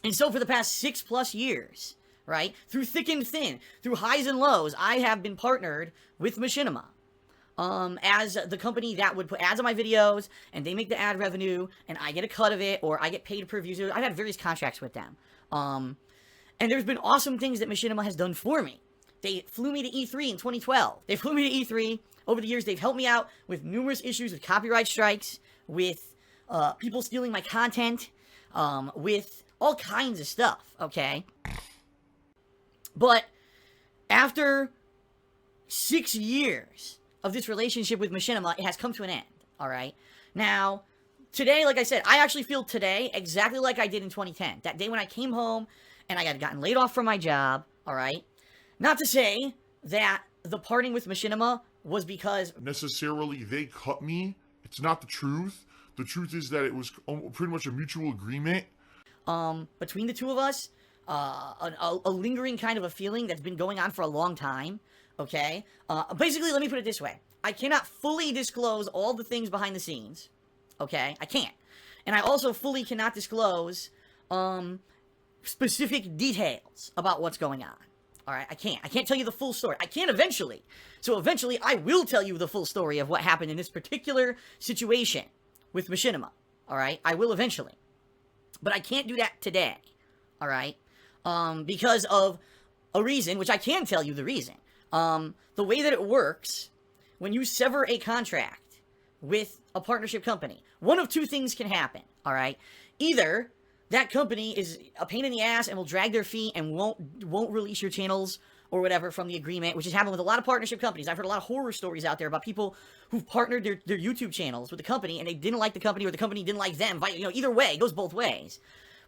And so for the past 6+ years, right, through thick and thin, through highs and lows, I have been partnered with machinima. As the company that would put ads on my videos, and they make the ad revenue, and I get a cut of it, or I get paid per view. I've had various contracts with them. And there's been awesome things that machinima has done for me. They flew me to E3 in 2012. They flew me to E3. Over the years, they've helped me out with numerous issues with copyright strikes, with people stealing my content, with all kinds of stuff, okay? But after 6 years of this relationship with machinima, it has come to an end, alright? Now, today, like I said, I actually feel today exactly like I did in 2010. That day when I came home and I had gotten laid off from my job, alright? Not to say that the parting with machinima was because necessarily they cut me. It's not the truth. The truth is that it was pretty much a mutual agreement. Between the two of us, a lingering kind of a feeling that's been going on for a long time, okay? Basically, let me put it this way. I cannot fully disclose all the things behind the scenes, okay? I can't. And I also fully cannot disclose, specific details about what's going on. Alright, I can't tell you the full story. I can eventually. So eventually, I will tell you the full story of what happened in this particular situation with machinima. Alright, I will eventually. But I can't do that today. Alright? Because of a reason, which I can tell you the reason. The way that it works, when you sever a contract with a partnership company, one of two things can happen. Alright? Either that company is a pain in the ass and will drag their feet and won't release your channels or whatever from the agreement, which has happened with a lot of partnership companies. I've heard a lot of horror stories out there about people who've partnered their YouTube channels with the company and they didn't like the company or the company didn't like them. You know, either way, it goes both ways.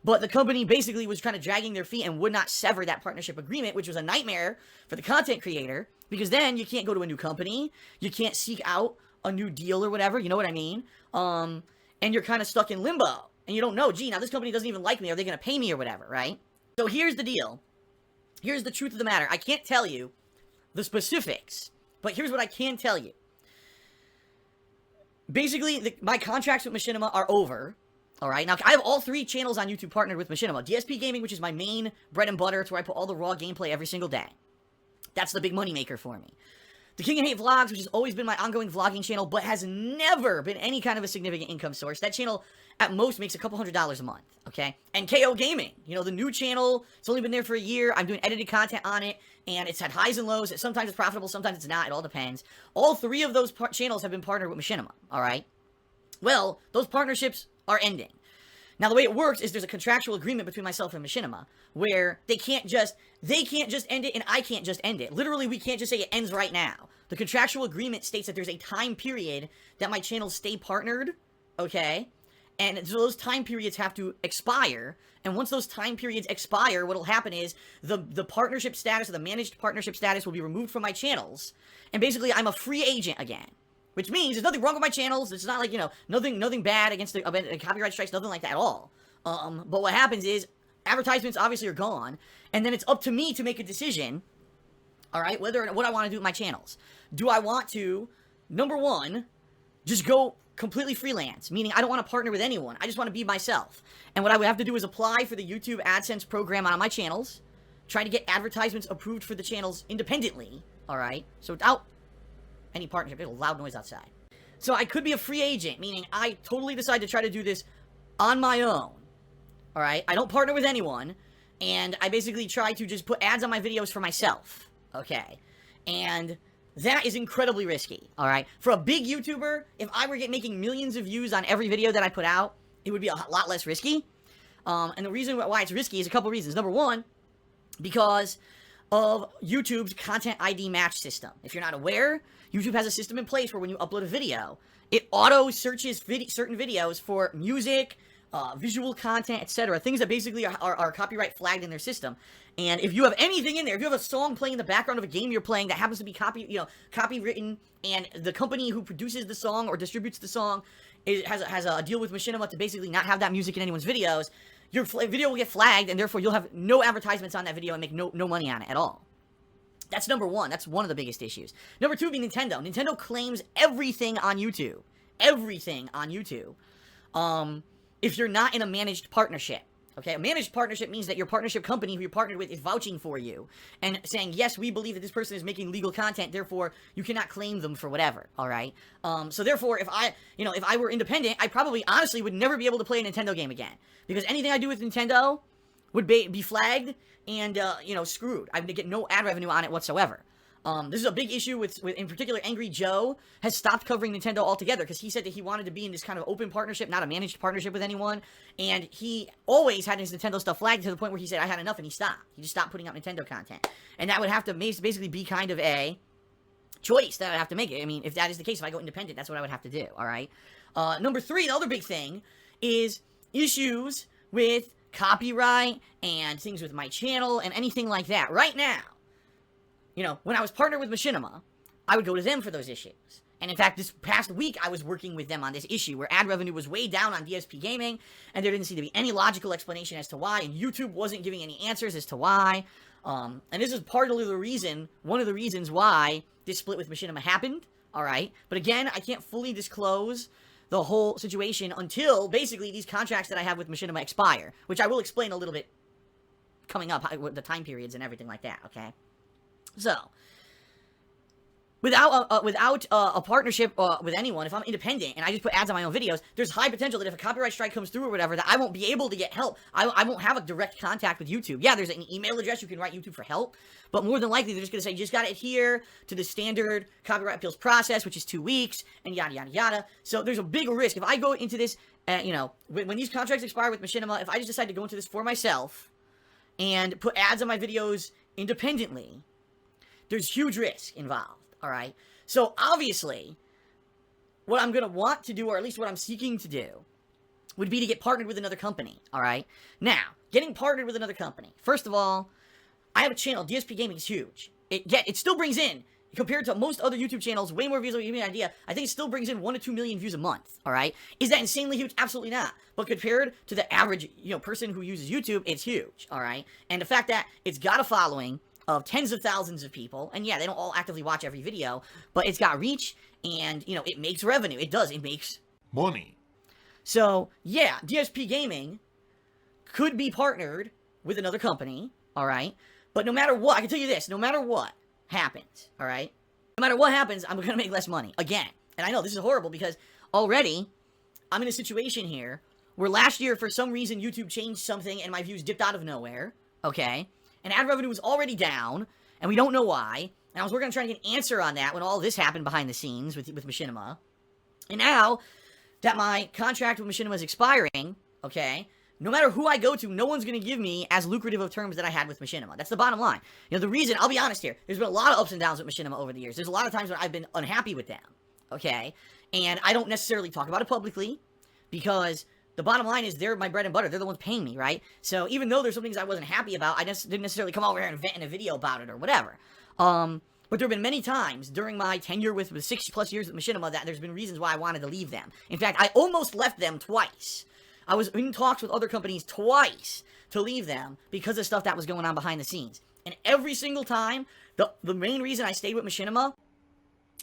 But the company basically was kind of dragging their feet and would not sever that partnership agreement, which was a nightmare for the content creator, because then you can't go to a new company, you can't seek out a new deal or whatever, you know what I mean? And you're kind of stuck in limbo. And you don't know, gee, now this company doesn't even like me. Are they going to pay me or whatever, right? So here's the deal. Here's the truth of the matter. I can't tell you the specifics, but here's what I can tell you. Basically, my contracts with machinima are over. All right, now I have all 3 channels on YouTube partnered with machinima. DsPgaming, which is my main bread and butter. It's where I put all the raw gameplay every single day. That's the big money maker for me. The King of Hate Vlogs, which has always been my ongoing vlogging channel, but has never been any kind of a significant income source. That channel, at most, makes a couple $100s a month, okay? And KO Gaming, you know, the new channel, it's only been there for a year. I'm doing edited content on it, and it's had highs and lows. Sometimes it's profitable, sometimes it's not. It all depends. All 3 of those channels have been partnered with machinima, all right? Well, those partnerships are ending. Now, the way it works is there's a contractual agreement between myself and machinima where they can't just end it and I can't just end it. Literally, we can't just say it ends right now. The contractual agreement states that there's a time period that my channels stay partnered, okay? And so those time periods have to expire. And once those time periods expire, what'll happen is the partnership status or the managed partnership status will be removed from my channels. And basically, I'm a free agent again. Which means there's nothing wrong with my channels. It's not like, you know, nothing bad against the copyright strikes, nothing like that at all. But what happens is advertisements obviously are gone, and then it's up to me to make a decision, all right, what I want to do with my channels. Do I want to, number one, just go completely freelance, meaning I don't want to partner with anyone. I just want to be myself. And what I would have to do is apply for the YouTube AdSense program on my channels, try to get advertisements approved for the channels independently, all right, so without any partnership. There's a loud noise outside. So I could be a free agent, meaning I totally decide to try to do this on my own. Alright? I don't partner with anyone, and I basically try to just put ads on my videos for myself. Okay? And that is incredibly risky. Alright? For a big YouTuber, if I were making millions of views on every video that I put out, it would be a lot less risky. And the reason why it's risky is a couple reasons. Number one, because of YouTube's Content ID match system. If you're not aware, YouTube has a system in place where when you upload a video, it auto-searches certain videos for music, visual content, etc. Things that basically are copyright flagged in their system. And if you have anything in there, if you have a song playing in the background of a game you're playing that happens to be copywritten, and the company who produces the song or distributes the song has a deal with machinima to basically not have that music in anyone's videos, your video will get flagged, and therefore you'll have no advertisements on that video and make no money on it at all. That's number one. That's one of the biggest issues. Number two being Nintendo. Nintendo claims everything on YouTube. Everything on YouTube. If you're not in a managed partnership. Okay, a managed partnership means that your partnership company who you're partnered with is vouching for you and saying, yes, we believe that this person is making legal content, therefore you cannot claim them for whatever, all right? So therefore, if I were independent, I probably honestly would never be able to play a Nintendo game again, because anything I do with Nintendo would be flagged and, screwed. I would get no ad revenue on it whatsoever. This is a big issue with in particular, Angry Joe has stopped covering Nintendo altogether because he said that he wanted to be in this kind of open partnership, not a managed partnership with anyone, and he always had his Nintendo stuff flagged to the point where he said, I had enough, and he stopped. He just stopped putting out Nintendo content. And that would have to basically be kind of a choice that I would have to make it. I mean, if that is the case, if I go independent, that's what I would have to do, alright? Number 3, the other big thing is issues with copyright and things with my channel and anything like that. Right now, when I was partnered with Machinima, I would go to them for those issues. And in fact, this past week, I was working with them on this issue where ad revenue was way down on DSP Gaming, and there didn't seem to be any logical explanation as to why, and YouTube wasn't giving any answers as to why. And this is one of the reasons why this split with Machinima happened, alright? But again, I can't fully disclose the whole situation until, basically, these contracts that I have with Machinima expire, which I will explain a little bit coming up, the time periods and everything like that, okay? So, without a partnership with anyone, if I'm independent and I just put ads on my own videos, there's high potential that if a copyright strike comes through or whatever, that I won't be able to get help. I won't have a direct contact with YouTube. Yeah, there's an email address you can write YouTube for help, but more than likely they're just going to say, you just got to adhere to the standard copyright appeals process, which is 2 weeks, and yada, yada, yada. So there's a big risk. If I go into this, when these contracts expire with Machinima, if I just decide to go into this for myself and put ads on my videos independently, there's huge risk involved, all right? So, obviously, what I'm going to want to do, or at least what I'm seeking to do, would be to get partnered with another company, all right? Now, getting partnered with another company. First of all, I have a channel. DSP Gaming is huge. It still brings in, compared to most other YouTube channels, way more views than you give me an idea. I think it still brings in 1 to 2 million views a month, all right? Is that insanely huge? Absolutely not. But compared to the average, person who uses YouTube, it's huge, all right? And the fact that it's got a following of tens of thousands of people, and yeah, they don't all actively watch every video, but it's got reach, and, it makes revenue. It does. It makes money. So, yeah, DSP Gaming could be partnered with another company, alright? But no matter what, I can tell you this, no matter what happens, alright? No matter what happens, I'm gonna make less money, again. And I know, this is horrible, because already, I'm in a situation here, where last year, for some reason, YouTube changed something, and my views dipped out of nowhere, okay? And ad revenue was already down, and we don't know why. And I was working on trying to get an answer on that when all this happened behind the scenes with Machinima. And now that my contract with Machinima is expiring, okay, no matter who I go to, no one's going to give me as lucrative of terms that I had with Machinima. That's the bottom line. The reason, I'll be honest here, there's been a lot of ups and downs with Machinima over the years. There's a lot of times when I've been unhappy with them, okay? And I don't necessarily talk about it publicly, because the bottom line is they're my bread and butter. They're the ones paying me, right? So even though there's some things I wasn't happy about, I just didn't necessarily come over here and vent in a video about it or whatever. But there have been many times during my tenure with 6+ years with Machinima that there's been reasons why I wanted to leave them. In fact, I almost left them twice. I was in talks with other companies twice to leave them because of stuff that was going on behind the scenes. And every single time, the main reason I stayed with Machinima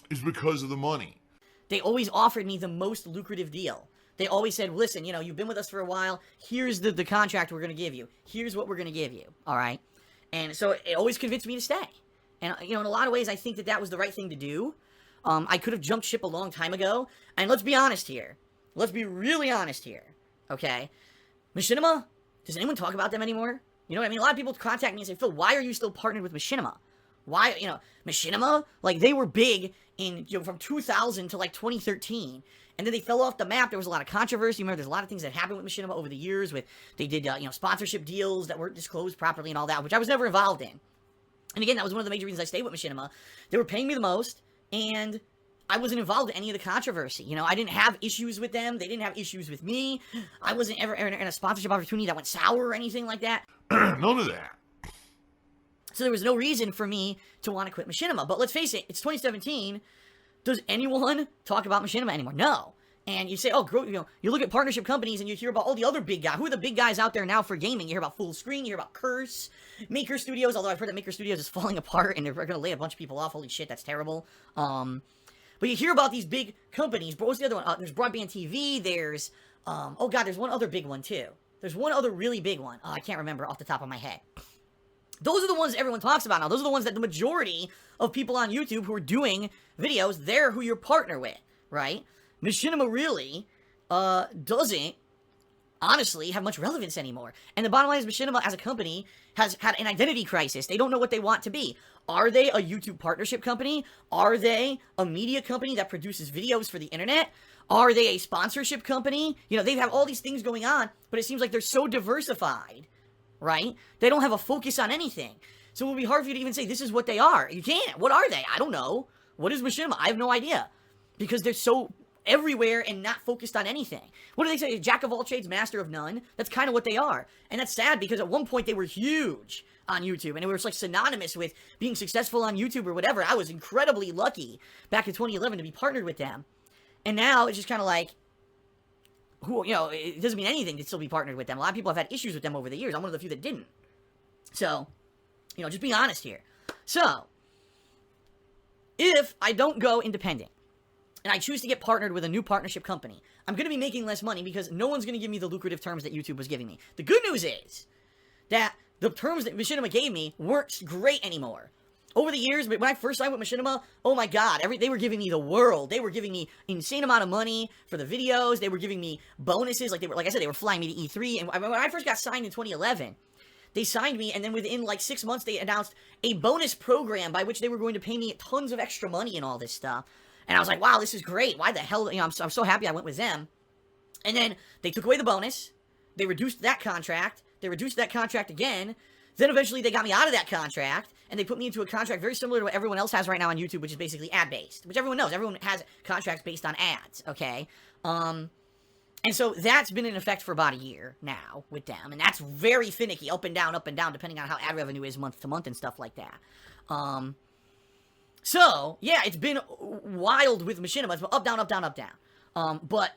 is because of the money. They always offered me the most lucrative deal. They always said, listen, you've been with us for a while. Here's the contract we're going to give you. Here's what we're going to give you, all right? And so it always convinced me to stay. And, in a lot of ways, I think that was the right thing to do. I could have jumped ship a long time ago. And let's be honest here. Let's be really honest here, okay? Machinima, does anyone talk about them anymore? You know what I mean? A lot of people contact me and say, Phil, why are you still partnered with Machinima? Why, Machinima, they were big in, from 2000 to, 2013. And then they fell off the map. There was a lot of controversy. Remember, there's a lot of things that happened with Machinima over the years. They did, sponsorship deals that weren't disclosed properly and all that, which I was never involved in. And again, that was one of the major reasons I stayed with Machinima. They were paying me the most, and I wasn't involved in any of the controversy. I didn't have issues with them. They didn't have issues with me. I wasn't ever in a sponsorship opportunity that went sour or anything like that. None of that. So there was no reason for me to want to quit Machinima. But let's face it, it's 2017. Does anyone talk about Machinima anymore? No. And you say, you look at partnership companies and you hear about all the other big guys. Who are the big guys out there now for gaming? You hear about Full Screen, you hear about Curse, Maker Studios, although I've heard that Maker Studios is falling apart and they're going to lay a bunch of people off. Holy shit, that's terrible. But you hear about these big companies. But what's the other one? There's Broadband TV, there's, there's one other big one too. There's one other really big one. Oh, I can't remember off the top of my head. Those are the ones everyone talks about now. Those are the ones that the majority of people on YouTube who are doing videos, they're who you partner with, right? Machinima really doesn't honestly have much relevance anymore. And the bottom line is Machinima as a company has had an identity crisis. They don't know what they want to be. Are they a YouTube partnership company? Are they a media company that produces videos for the internet? Are they a sponsorship company? You know, they have all these things going on, but it seems like they're so diversified, right? They don't have a focus on anything. So it would be hard for you to even say this is what they are. You can't. What are they? I don't know. What is Machinima? I have no idea. Because they're so everywhere and not focused on anything. What do they say? Jack of all trades, master of none? That's kind of what they are. And that's sad because at one point they were huge on YouTube. And it was like synonymous with being successful on YouTube or whatever. I was incredibly lucky back in 2011 to be partnered with them. And now it's just kind of like, who, you know, it doesn't mean anything to still be partnered with them. A lot of people have had issues with them over the years. I'm one of the few that didn't. So, you know, just being honest here. So, if I don't go independent, and I choose to get partnered with a new partnership company, I'm going to be making less money because no one's going to give me the lucrative terms that YouTube was giving me. The good news is that the terms that Machinima gave me weren't great anymore. Over the years, when I first signed with Machinima, oh my god, they were giving me the world. They were giving me insane amount of money for the videos. They were giving me bonuses. Like I said, they were flying me to E3. And when I first got signed in 2011, they signed me, and then within like 6 months, they announced a bonus program by which they were going to pay me tons of extra money and all this stuff. And I was like, wow, this is great. Why the hell, you know, I'm so happy I went with them. And then they took away the bonus. They reduced that contract. They reduced that contract again. Then eventually they got me out of that contract, and they put me into a contract very similar to what everyone else has right now on YouTube, which is basically ad-based, which everyone knows. Everyone has contracts based on ads, okay? And so that's been in effect for about a year now with them, and that's very finicky, up and down, depending on how ad revenue is month to month and stuff like that. So, yeah, it's been wild with Machinima. It's been up, down, up, down, up, down. But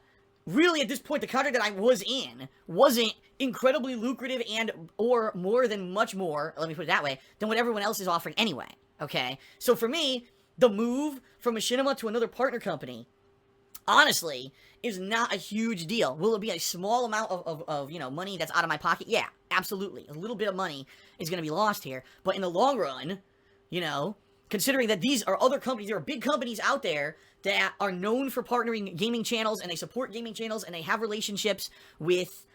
really, at this point, the contract that I was in wasn't incredibly lucrative and or more than much more, let me put it that way, than what everyone else is offering anyway, okay? So for me, the move from Machinima to another partner company, honestly, is not a huge deal. Will it be a small amount of you know, money that's out of my pocket? Yeah, absolutely. A little bit of money is going to be lost here. But in the long run, you know, considering that these are other companies, there are big companies out there that are known for partnering gaming channels, and they support gaming channels, and they have relationships with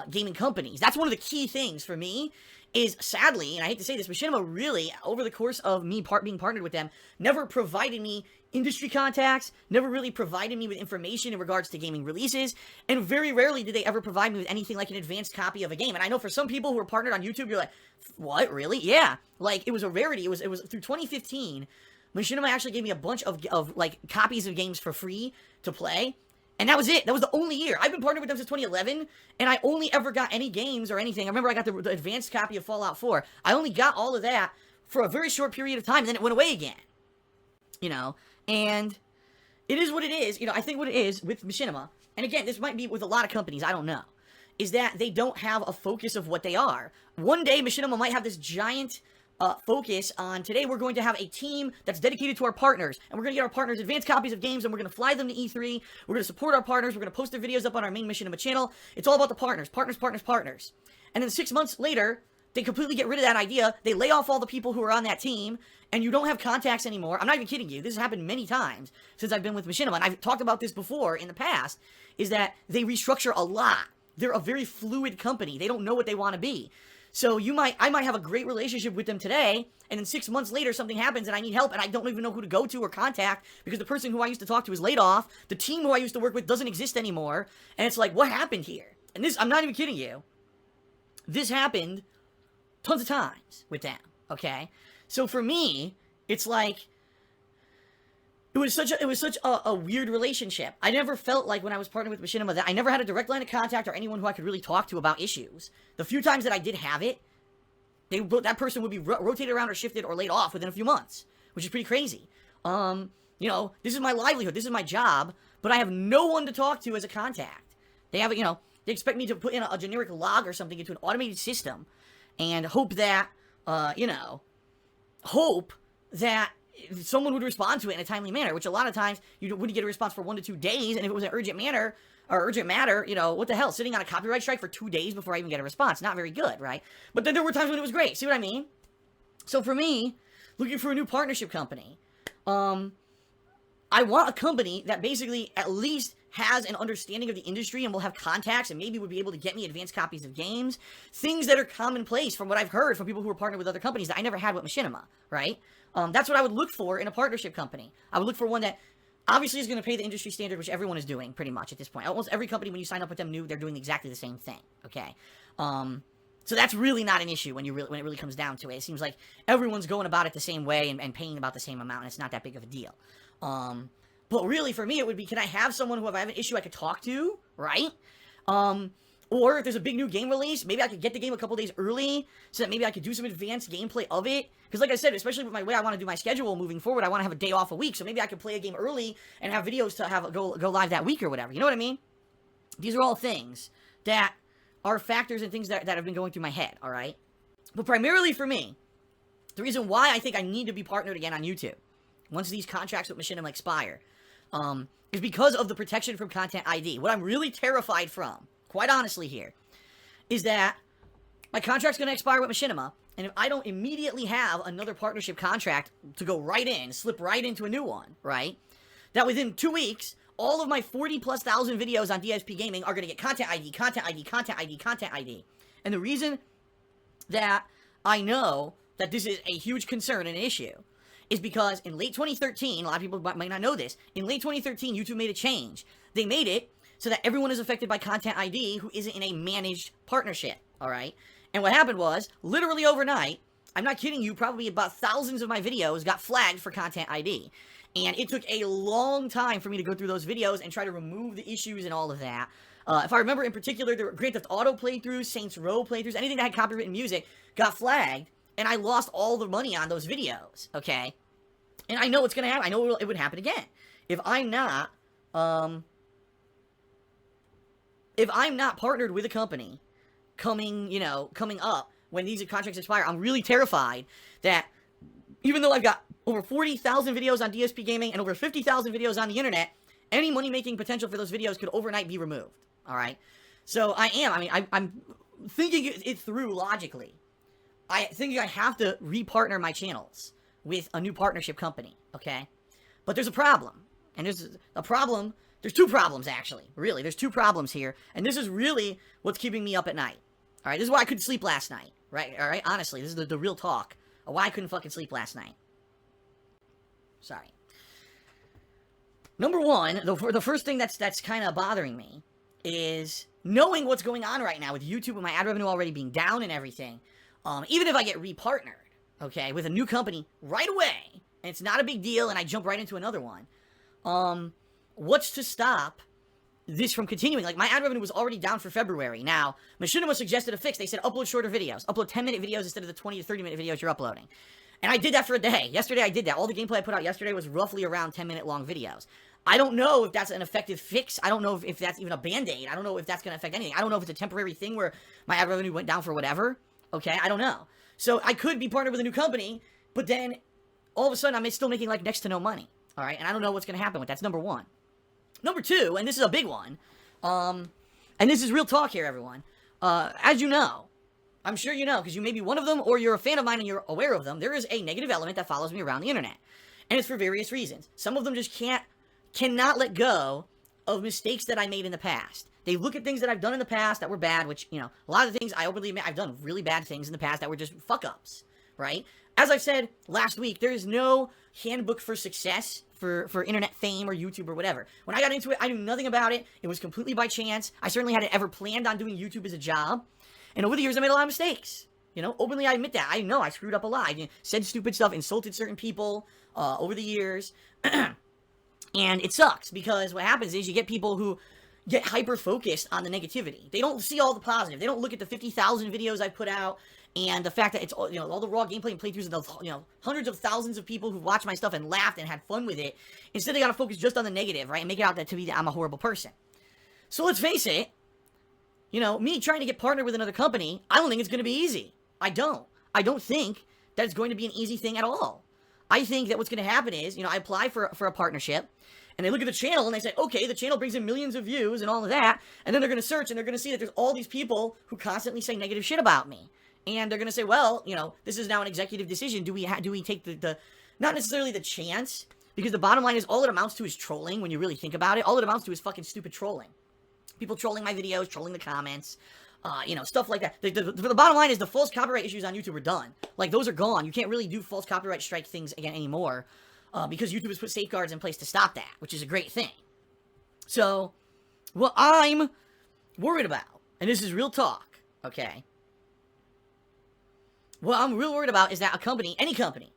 gaming companies. That's one of the key things for me is, sadly, and I hate to say this, Machinima really, over the course of me being partnered with them, never provided me industry contacts, never really provided me with information in regards to gaming releases, and very rarely did they ever provide me with anything like an advanced copy of a game. And I know for some people who are partnered on YouTube, you're like, what, really? Yeah. Like, it was a rarity. It was through 2015, Machinima actually gave me a bunch of like, copies of games for free to play. And that was it. That was the only year. I've been partnered with them since 2011, and I only ever got any games or anything. I remember I got the advanced copy of Fallout 4. I only got all of that for a very short period of time, and then it went away again. You know? And it is what it is. You know, I think what it is with Machinima, and again, this might be with a lot of companies, I don't know, is that they don't have a focus of what they are. One day, Machinima might have this giant focus on, today we're going to have a team that's dedicated to our partners, and we're going to get our partners advanced copies of games, and we're going to fly them to E3, we're going to support our partners, we're going to post their videos up on our main Machinima channel. It's all about the partners. And then 6 months later, they completely get rid of that idea, they lay off all the people who are on that team, and you don't have contacts anymore. I'm not even kidding you. This has happened many times since I've been with Machinima, and I've talked about this before in the past, is that they restructure a lot. They're a very fluid company. They don't know what they want to be. So I might have a great relationship with them today, and then 6 months later something happens and I need help and I don't even know who to go to or contact because the person who I used to talk to is laid off, the team who I used to work with doesn't exist anymore, and it's like, what happened here? And this, I'm not even kidding you, this happened tons of times with them, okay? So for me, it's like, it was such a weird relationship. I never felt like when I was partnered with Machinima that I never had a direct line of contact or anyone who I could really talk to about issues. The few times that I did have it, that person would be rotated around or shifted or laid off within a few months, which is pretty crazy. You know, this is my livelihood, this is my job, but I have no one to talk to as a contact. They have, you know, they expect me to put in a generic log or something into an automated system and hope that, you know, someone would respond to it in a timely manner, which a lot of times you wouldn't get a response for 1 to 2 days, and if it was an urgent matter, or urgent matter, you know, what the hell? Sitting on a copyright strike for 2 days before I even get a response. Not very good, right? But then there were times when it was great. See what I mean? So for me, looking for a new partnership company, I want a company that basically at least has an understanding of the industry and will have contacts and maybe would be able to get me advanced copies of games. Things that are commonplace from what I've heard from people who are partnered with other companies that I never had with Machinima, right? That's what I would look for in a partnership company. I would look for one that obviously is going to pay the industry standard, which everyone is doing pretty much at this point. Almost every company, when you sign up with them new, they're doing exactly the same thing, okay? So that's really not an issue when it really comes down to it. It seems like everyone's going about it the same way and paying about the same amount, and it's not that big of a deal. But really, for me, it would be, can I have someone who, if I have an issue, I could talk to, right? Or if there's a big new game release, maybe I could get the game a couple days early so that maybe I could do some advanced gameplay of it. Because like I said, especially with my way I want to do my schedule moving forward, I want to have a day off a week. So maybe I could play a game early and have videos to have go live that week or whatever. You know what I mean? These are all things that are factors and things that have been going through my head, all right? But primarily for me, the reason why I think I need to be partnered again on YouTube, once these contracts with Machinima expire, is because of the protection from Content ID. What I'm really terrified from, quite honestly here, is that my contract's going to expire with Machinima, and if I don't immediately have another partnership contract to go right in, slip right into a new one, right, that within 2 weeks, all of my 40+ thousand videos on DSP Gaming are going to get Content ID, Content ID, Content ID, Content ID. And the reason that I know that this is a huge concern and an issue is because in late 2013, a lot of people might not know this, in late 2013, YouTube made a change. They made it so that everyone is affected by Content ID who isn't in a managed partnership, all right? And what happened was, literally overnight, I'm not kidding you, probably about thousands of my videos got flagged for Content ID. And it took a long time for me to go through those videos and try to remove the issues and all of that. If I remember in particular, there were Grand Theft Auto playthroughs, Saints Row playthroughs, anything that had copywritten music got flagged, and I lost all the money on those videos, okay? And I know it's going to happen. I know it would happen again. If I'm not partnered with a company coming up when these contracts expire, I'm really terrified that even though I've got over 40,000 videos on DSP Gaming and over 50,000 videos on the internet, any money-making potential for those videos could overnight be removed, all right? So I'm thinking it through logically. I think I have to re-partner my channels with a new partnership company, okay? But there's a problem. And there's two problems, actually. Really, there's two problems here. And this is really what's keeping me up at night. All right, this is why I couldn't sleep last night, right? All right, honestly, this is the real talk of why I couldn't fucking sleep last night. Sorry. Number one, the first thing that's kind of bothering me is knowing what's going on right now with YouTube and my ad revenue already being down and everything. Even if I get repartnered, okay, with a new company right away, and it's not a big deal, and I jump right into another one, what's to stop this from continuing? Like, my ad revenue was already down for February. Now, Machinima suggested a fix. They said upload shorter videos. Upload 10-minute videos instead of the 20 to 30-minute videos you're uploading. And I did that for a day. Yesterday, I did that. All the gameplay I put out yesterday was roughly around 10-minute long videos. I don't know if that's an effective fix. I don't know if that's even a Band-Aid. I don't know if that's going to affect anything. I don't know if it's a temporary thing where my ad revenue went down for whatever. Okay, I don't know. So I could be partnered with a new company, but then all of a sudden I'm still making like next to no money. All right, and I don't know what's going to happen with that. That's number one. Number two, and this is a big one, and this is real talk here, everyone. As you know, I'm sure you know, because you may be one of them or you're a fan of mine and you're aware of them, there is a negative element that follows me around the internet. And it's for various reasons. Some of them just cannot let go of mistakes that I made in the past. They look at things that I've done in the past that were bad, which, you know, a lot of the things I openly admit, I've done really bad things in the past that were just fuck-ups, right? As I said last week, there is no handbook for success for internet fame or YouTube or whatever. When I got into it, I knew nothing about it. It was completely by chance. I certainly hadn't ever planned on doing YouTube as a job. And over the years, I made a lot of mistakes. You know, openly I admit that. I know I screwed up a lot. I said stupid stuff, insulted certain people over the years. And it sucks because what happens is you get people who get hyper-focused on the negativity. They don't see all the positive. They don't look at the 50,000 videos I put out and the fact that it's, you know, all the raw gameplay and playthroughs and the, you know, hundreds of thousands of people who watched my stuff and laughed and had fun with it. Instead, they gotta focus just on the negative, right? And make it out that to be that I'm a horrible person. So let's face it, you know, me trying to get partnered with another company, I don't think it's gonna be easy. I don't think that it's going to be an easy thing at all. I think that what's gonna happen is, you know, I apply for a partnership, and they look at the channel and they say, okay, the channel brings in millions of views and all of that, and then they're going to search and they're going to see that there's all these people who constantly say negative shit about me. And they're going to say, well, you know, this is now an executive decision. Do we take the not necessarily the chance, because the bottom line is all it amounts to is trolling when you really think about it. All it amounts to is fucking stupid trolling. People trolling my videos, trolling the comments, you know, stuff like that. The bottom line is the false copyright issues on YouTube are done. Like, those are gone. You can't really do false copyright strike things again anymore, because YouTube has put safeguards in place to stop that, which is a great thing. So, what I'm worried about, and this is real talk, okay? What I'm real worried about is that a company, any company,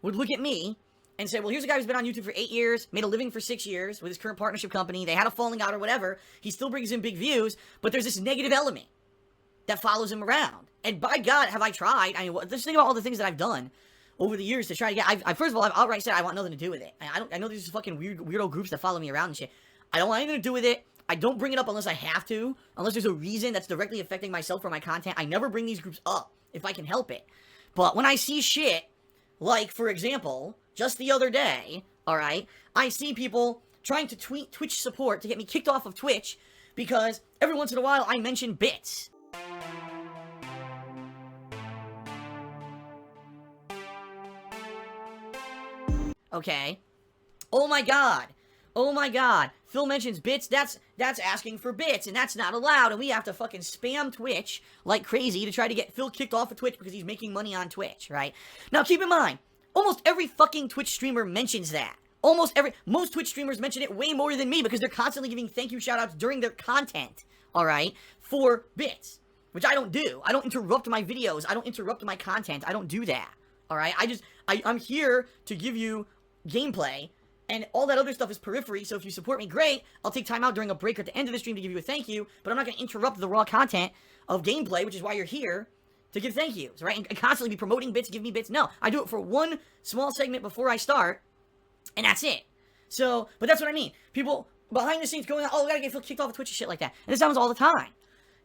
would look at me and say, well, here's a guy who's been on YouTube for 8 years, made a living for 6 years with his current partnership company, they had a falling out or whatever, he still brings in big views, but there's this negative element that follows him around. And by God, have I tried. I mean, just think about all the things that I've done over the years to try to get, first of all, I've outright said I want nothing to do with it. I know there's fucking weirdo groups that follow me around and shit. I don't want anything to do with it. I don't bring it up unless I have to, unless there's a reason that's directly affecting myself or my content. I never bring these groups up if I can help it. But when I see shit, like, for example, just the other day, alright, I see people trying to tweet Twitch support to get me kicked off of Twitch because every once in a while I mention bits. Okay. Oh my god. Oh my god. Phil mentions bits, that's asking for bits, and that's not allowed, and we have to fucking spam Twitch like crazy to try to get Phil kicked off of Twitch because he's making money on Twitch, right? Now keep in mind, almost every fucking Twitch streamer mentions that. Most Twitch streamers mention it way more than me because they're constantly giving thank you shoutouts during their content, alright, for bits, which I don't do. I don't interrupt my videos, I don't interrupt my content, I don't do that, alright? I'm here to give you gameplay, and all that other stuff is periphery, so if you support me, great. I'll take time out during a break or at the end of the stream to give you a thank you, but I'm not going to interrupt the raw content of gameplay, which is why you're here, to give thank yous, right? And constantly be promoting bits, give me bits. No, I do it for one small segment before I start, and that's it. So, but that's what I mean. People behind the scenes going, oh, we gotta get kicked off of Twitch and shit like that. And this happens all the time.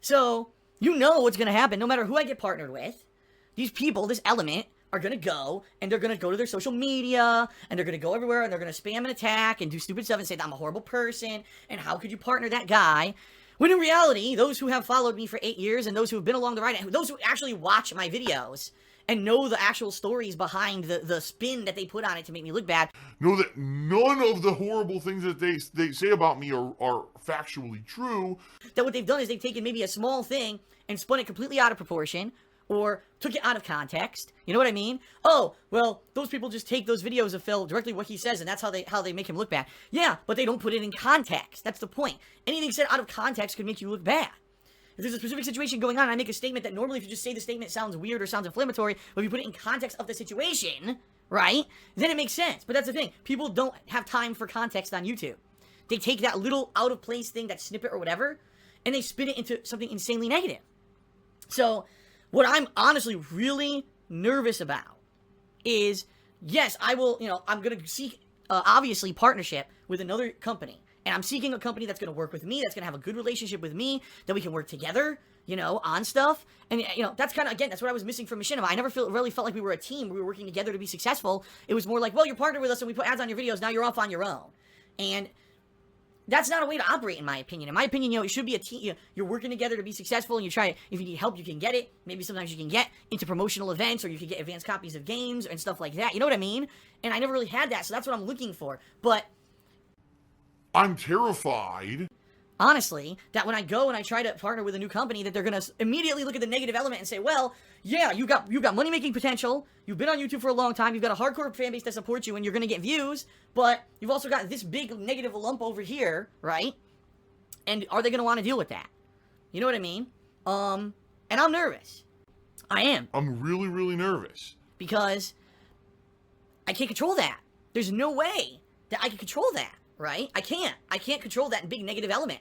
So, you know what's going to happen, no matter who I get partnered with. These people, this element, are gonna go, and they're gonna go to their social media, and they're gonna go everywhere, and they're gonna spam and attack, and do stupid stuff, and say that I'm a horrible person, and how could you partner that guy? When in reality, those who have followed me for 8 years, and those who have been along the ride, those who actually watch my videos, and know the actual stories behind the spin that they put on it to make me look bad, know that none of the horrible things that they say about me are factually true. That what they've done is they've taken maybe a small thing, and spun it completely out of proportion, or took it out of context. You know what I mean? Oh, well, those people just take those videos of Phil, directly what he says, and that's how they make him look bad. Yeah, but they don't put it in context. That's the point. Anything said out of context could make you look bad. If there's a specific situation going on, and I make a statement that normally if you just say the statement sounds weird or sounds inflammatory, but if you put it in context of the situation, right, then it makes sense. But that's the thing. People don't have time for context on YouTube. They take that little out-of-place thing, that snippet or whatever, and they spin it into something insanely negative. So, what I'm honestly really nervous about is, yes, I will, you know, I'm going to seek, obviously, partnership with another company. And I'm seeking a company that's going to work with me, that's going to have a good relationship with me, that we can work together, you know, on stuff. And, you know, that's kind of, again, that's what I was missing from Machinima. I never really felt like we were a team, we were working together to be successful. It was more like, well, you're partnered with us and we put ads on your videos, now you're off on your own. And that's not a way to operate, in my opinion. In my opinion, you know, it should be a team. You know, you're working together to be successful, and you try. If you need help, you can get it. Maybe sometimes you can get into promotional events, or you can get advanced copies of games and stuff like that. You know what I mean? And I never really had that, so that's what I'm looking for. But I'm terrified, honestly, that when I go and I try to partner with a new company, that they're gonna immediately look at the negative element and say, well, yeah, you got money-making potential, you've been on YouTube for a long time, you've got a hardcore fan base that supports you, and you're gonna get views, but you've also got this big negative lump over here, right? And are they gonna want to deal with that? You know what I mean? And I'm nervous. I am. I'm really, really nervous. Because I can't control that. There's no way that I can control that. Right? I can't control that big negative element.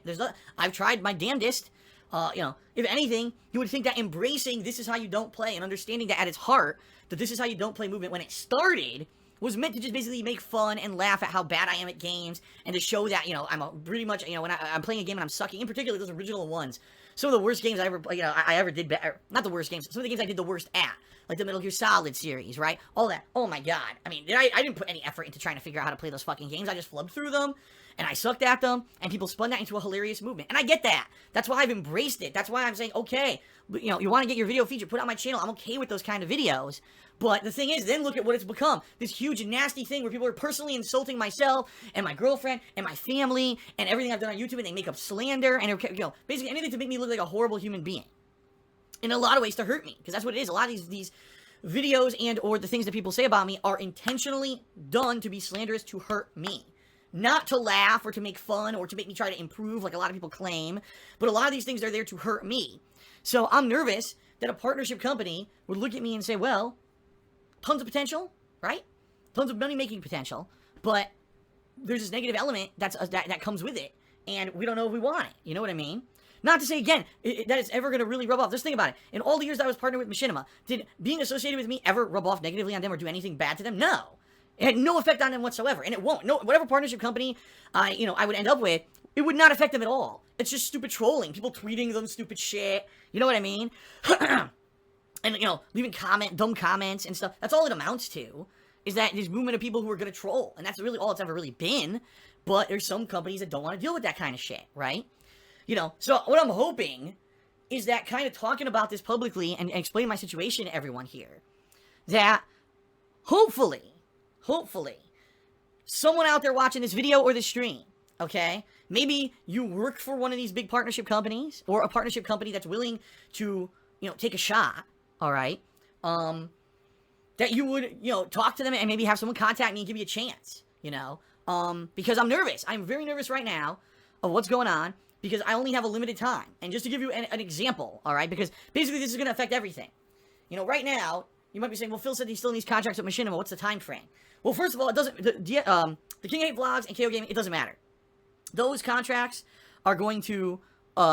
I've tried my damnedest. You know, if anything, you would think that embracing this is how you don't play and understanding that at its heart, that this is how you don't play movement when it started, was meant to just basically make fun and laugh at how bad I am at games and to show that, you know, I'm pretty much, you know, when I'm playing a game and I'm sucking, in particular those original ones, some of the worst games I ever, I ever did better. Not the worst games. Some of the games I did the worst at, like the Metal Gear Solid series, right? All that. Oh my god. I mean, I didn't put any effort into trying to figure out how to play those fucking games. I just flubbed through them, and I sucked at them, and people spun that into a hilarious movement. And I get that. That's why I've embraced it. That's why I'm saying, okay, you want to get your video featured, put it on my channel. I'm okay with those kind of videos. But the thing is, then look at what it's become. This huge and nasty thing where people are personally insulting myself and my girlfriend and my family and everything I've done on YouTube, and they make up slander and, basically anything to make me look like a horrible human being. In a lot of ways to hurt me, because that's what it is. A lot of these videos and or the things that people say about me are intentionally done to be slanderous to hurt me. Not to laugh or to make fun or to make me try to improve like a lot of people claim, but a lot of these things are there to hurt me. So I'm nervous that a partnership company would look at me and say, well, tons of potential, right? Tons of money-making potential, but there's this negative element that comes with it, and we don't know if we want it. You know what I mean? Not to say, again, that it's ever going to really rub off. Just think about it. In all the years that I was partnered with Machinima, did being associated with me ever rub off negatively on them or do anything bad to them? No. It had no effect on them whatsoever, and it won't. No, whatever partnership company, I would end up with, it would not affect them at all. It's just stupid trolling. People tweeting them stupid shit. You know what I mean? And, leaving dumb comments and stuff. That's all it amounts to, is that there's movement of people who are going to troll. And that's really all it's ever really been. But there's some companies that don't want to deal with that kind of shit, right? So what I'm hoping is that kind of talking about this publicly and explaining my situation to everyone here, that hopefully, someone out there watching this video or this stream, okay, maybe you work for one of these big partnership companies, or a partnership company that's willing to, take a shot, all right, that you would, talk to them and maybe have someone contact me and give me a chance, because I'm nervous. I'm very nervous right now of what's going on, because I only have a limited time. And just to give you an example, all right, because basically this is going to affect everything. Right now, you might be saying, well, Phil said he still needs contracts with Machinima. What's the time frame? Well, first of all, it doesn't, the King 8 Vlogs and KO Gaming, it doesn't matter. Those contracts are going to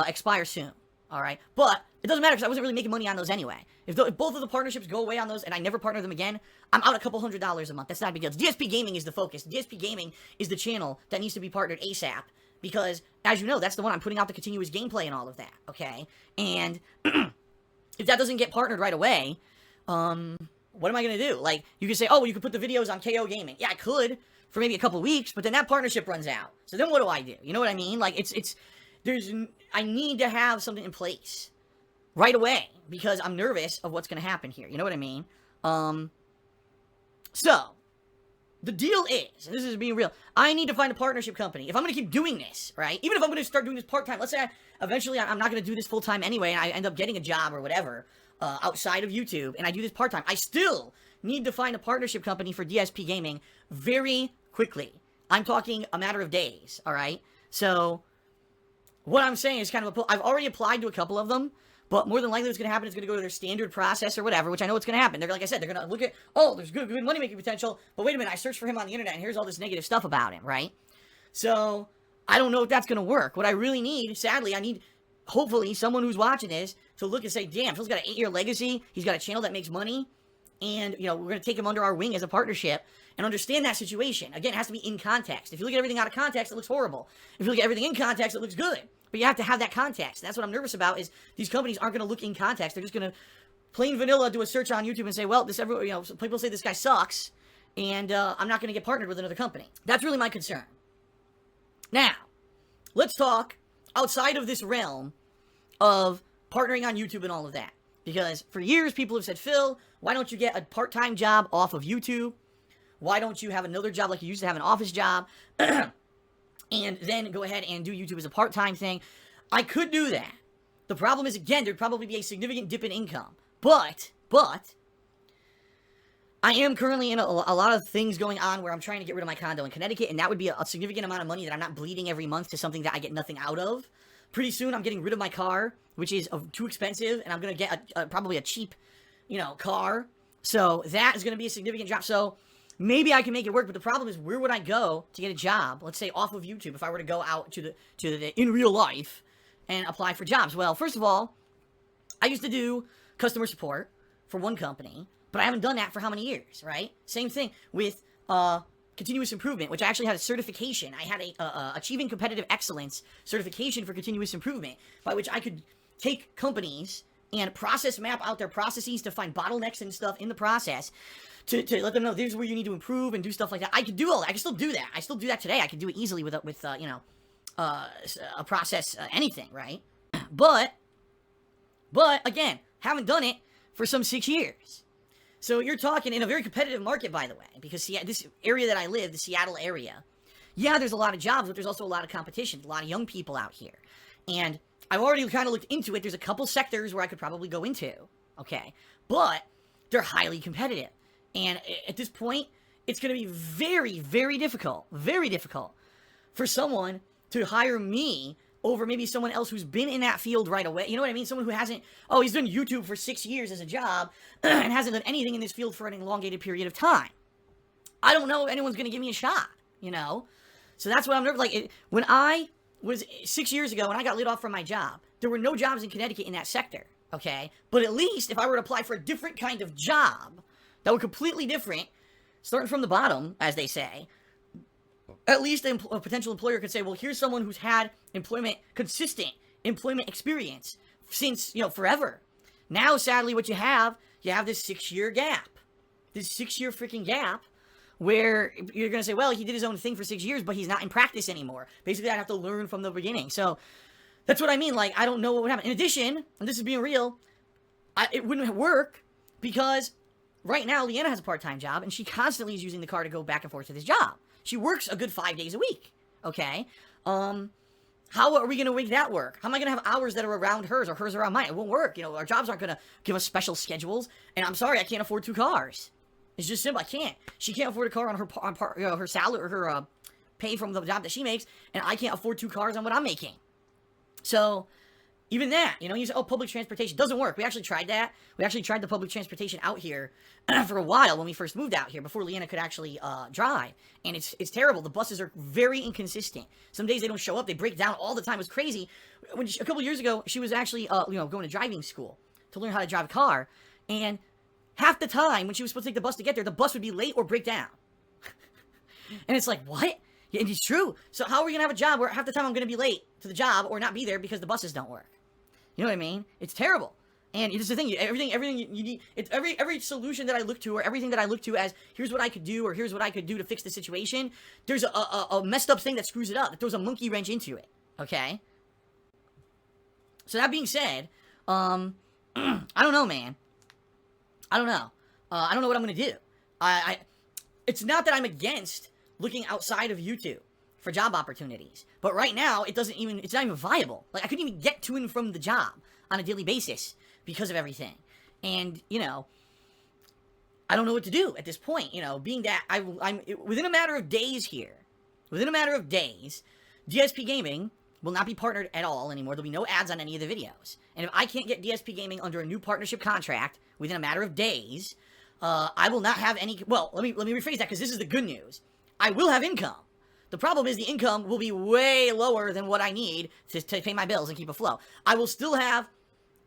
expire soon, all right? But it doesn't matter, because I wasn't really making money on those anyway. If both of the partnerships go away on those and I never partner them again, I'm out a couple $100s a month. That's not a big deal. DSP Gaming is the focus. DSP Gaming is the channel that needs to be partnered ASAP, because, as you know, that's the one I'm putting out the continuous gameplay and all of that, okay? And if that doesn't get partnered right away, what am I going to do? Like, you could say, oh, well, you could put the videos on KO Gaming. Yeah, I could for maybe a couple weeks, but then that partnership runs out. So then what do I do? You know what I mean? Like, I need to have something in place right away, because I'm nervous of what's going to happen here. You know what I mean? So, the deal is, and this is being real, I need to find a partnership company. If I'm going to keep doing this, right? Even if I'm going to start doing this part-time, let's say eventually I'm not going to do this full-time anyway, and I end up getting a job or whatever outside of YouTube, and I do this part-time, I still need to find a partnership company for DSP Gaming very quickly. I'm talking a matter of days, all right? So, what I'm saying is kind of I've already applied to a couple of them, but more than likely what's going to happen is going to go to their standard process or whatever, which I know what's going to happen. They're, like I said, they're going to look at, oh, there's good money-making potential, but wait a minute, I searched for him on the internet, and here's all this negative stuff about him, right? So, I don't know if that's going to work. What I really need, sadly, I need, hopefully, someone who's watching this to look and say, damn, Phil's got an 8-year legacy, he's got a channel that makes money, and, we're going to take him under our wing as a partnership, and understand that situation. Again, it has to be in context. If you look at everything out of context, it looks horrible. If you look at everything in context, it looks good. But you have to have that context. That's what I'm nervous about, is these companies aren't going to look in context. They're just going to plain vanilla do a search on YouTube and say, well, people say this guy sucks, and I'm not going to get partnered with another company. That's really my concern. Now, let's talk outside of this realm of partnering on YouTube and all of that. Because for years, people have said, Phil, why don't you get a part-time job off of YouTube? Why don't you have another job like you used to have, an office job? And then go ahead and do YouTube as a part-time thing. I could do that. The problem is, again, there'd probably be a significant dip in income. But, I am currently in a lot of things going on where I'm trying to get rid of my condo in Connecticut, and that would be a significant amount of money that I'm not bleeding every month to something that I get nothing out of. Pretty soon, I'm getting rid of my car, which is too expensive, and I'm going to get probably a cheap, car. So that is going to be a significant drop. So maybe I can make it work, but the problem is, where would I go to get a job, let's say off of YouTube, if I were to go out to the in real life and apply for jobs? Well, first of all, I used to do customer support for one company, but I haven't done that for how many years, right? Same thing with continuous improvement, which I actually had a certification. I had a Achieving Competitive Excellence certification for continuous improvement, by which I could take companies and process map out their processes to find bottlenecks and stuff in the process to let them know this is where you need to improve and do stuff like that. I could do all that. I can still do that. I still do that today. I can do it easily with a process, anything, right? But again, haven't done it for some 6 years. So you're talking in a very competitive market, by the way, because this area that I live, the Seattle area, yeah, there's a lot of jobs, but there's also a lot of competition, a lot of young people out here. And I've already kind of looked into it. There's a couple sectors where I could probably go into, okay? But they're highly competitive. And at this point, it's going to be very, very difficult for someone to hire me over maybe someone else who's been in that field right away. You know what I mean? Someone who hasn't, he's done YouTube for 6 years as a job and hasn't done anything in this field for an elongated period of time. I don't know if anyone's going to give me a shot, you know? So that's what I'm nervous. Like, when I was 6 years ago, when I got laid off from my job, there were no jobs in Connecticut in that sector, okay? But at least if I were to apply for a different kind of job that were completely different, starting from the bottom, as they say, at least a potential employer could say, well, here's someone who's had consistent employment experience since, forever. Now, sadly, what you have this 6-year gap. This 6-year freaking gap where you're going to say, well, he did his own thing for 6 years, but he's not in practice anymore. Basically, I'd have to learn from the beginning. So that's what I mean. Like, I don't know what would happen. In addition, and this is being real, it wouldn't work because right now, Leanna has a part-time job, and she constantly is using the car to go back and forth to this job. She works a good 5 days a week, okay? How are we going to make that work? How am I going to have hours that are around hers or hers around mine? It won't work. Our jobs aren't going to give us special schedules, and I'm sorry, I can't afford 2 cars. It's just simple. I can't. She can't afford a car on her salary or her pay from the job that she makes, and I can't afford 2 cars on what I'm making. So even that, you say, public transportation doesn't work. We actually tried that. We actually tried the public transportation out here for a while when we first moved out here, before Leanna could actually drive. And it's terrible. The buses are very inconsistent. Some days they don't show up. They break down all the time. It was crazy. A couple years ago, she was actually, going to driving school to learn how to drive a car. And half the time when she was supposed to take the bus to get there, the bus would be late or break down. And it's like, what? Yeah, and it's true. So how are we going to have a job where half the time I'm going to be late to the job or not be there because the buses don't work? You know what I mean? It's terrible. And it's the thing, everything you need, it's every solution that I look to, or everything that I look to as, here's what I could do, or here's what I could do to fix the situation, there's a messed up thing that screws it up, that throws a monkey wrench into it, okay? So that being said, I don't know, man. I don't know. I don't know what I'm going to do. It's not that I'm against looking outside of YouTube for job opportunities. But right now, it's not even viable. Like, I couldn't even get to and from the job on a daily basis because of everything. And, I don't know what to do at this point, being that I'm within a matter of days here, DSP Gaming will not be partnered at all anymore. There'll be no ads on any of the videos. And if I can't get DSP Gaming under a new partnership contract within a matter of days, I will not have any, well, let me rephrase that, because this is the good news. I will have income. The problem is the income will be way lower than what I need to pay my bills and keep afloat. I will still have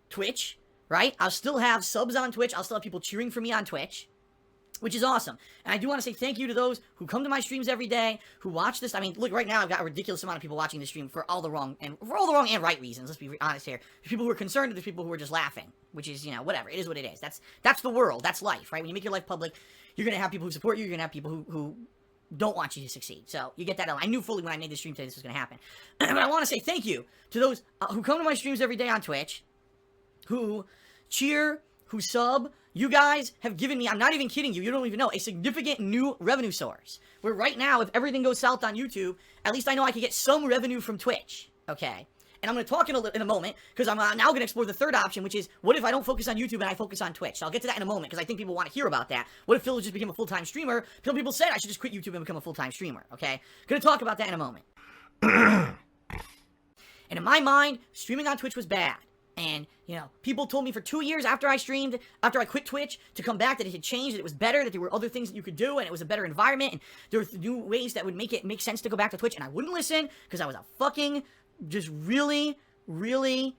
Twitch, right? I'll still have subs on Twitch. I'll still have people cheering for me on Twitch, which is awesome. And I do want to say thank you to those who come to my streams every day, who watch this. I mean, look, right now I've got a ridiculous amount of people watching the stream for all the wrong and right reasons. Let's be honest here. There's people who are concerned, and there's people who are just laughing, which is, whatever. It is what it is. That's the world. That's life, right? When you make your life public, you're going to have people who support you. You're going to have people who don't want you to succeed. So you get that. I knew fully when I made the stream today this was going to happen. But I want to say thank you to those who come to my streams every day on Twitch, who cheer, who sub. You guys have given me, I'm not even kidding you, you don't even know, a significant new revenue source. Where right now, if everything goes south on YouTube, at least I know I can get some revenue from Twitch, okay? And I'm going to talk in a moment, because I'm now going to explore the third option, which is, what if I don't focus on YouTube and I focus on Twitch? So I'll get to that in a moment, because I think people want to hear about that. What if Phil just became a full-time streamer? Some people said I should just quit YouTube and become a full-time streamer, okay? Going to talk about that in a moment. And in my mind, streaming on Twitch was bad. And, people told me for 2 years after I quit Twitch, to come back, that it had changed, that it was better, that there were other things that you could do, and it was a better environment, and there were new ways that would make sense to go back to Twitch, and I wouldn't listen, because I was a fucking, just really, really,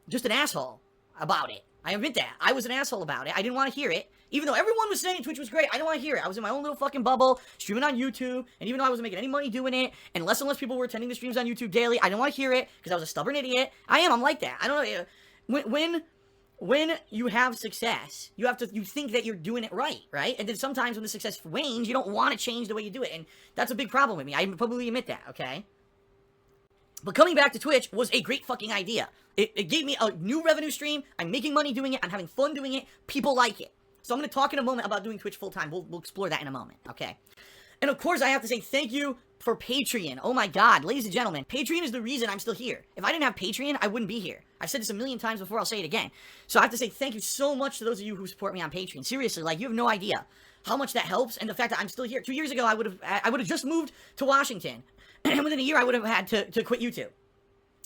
just an asshole about it. I admit that. I was an asshole about it. I didn't want to hear it. Even though everyone was saying Twitch was great, I didn't want to hear it. I was in my own little fucking bubble, streaming on YouTube, and even though I wasn't making any money doing it, and less people were attending the streams on YouTube daily, I didn't want to hear it, because I was a stubborn idiot. I'm like that. I don't know. when you have success, you think that you're doing it right? And then sometimes when the success wanes, you don't want to change the way you do it, and that's a big problem with me. I publicly admit that, okay? But coming back to Twitch was a great fucking idea. It gave me a new revenue stream. I'm making money doing it. I'm having fun doing it. People like it. So I'm going to talk in a moment about doing Twitch full-time. We'll explore that in a moment, okay? And of course, I have to say thank you for Patreon. Oh my god, ladies and gentlemen, Patreon is the reason I'm still here. If I didn't have Patreon, I wouldn't be here. I've said this a million times before, I'll say it again. So I have to say thank you so much to those of you who support me on Patreon. Seriously, like, you have no idea how much that helps, and the fact that I'm still here. 2 years ago, I would have just moved to Washington, and within a year, I would have had to quit YouTube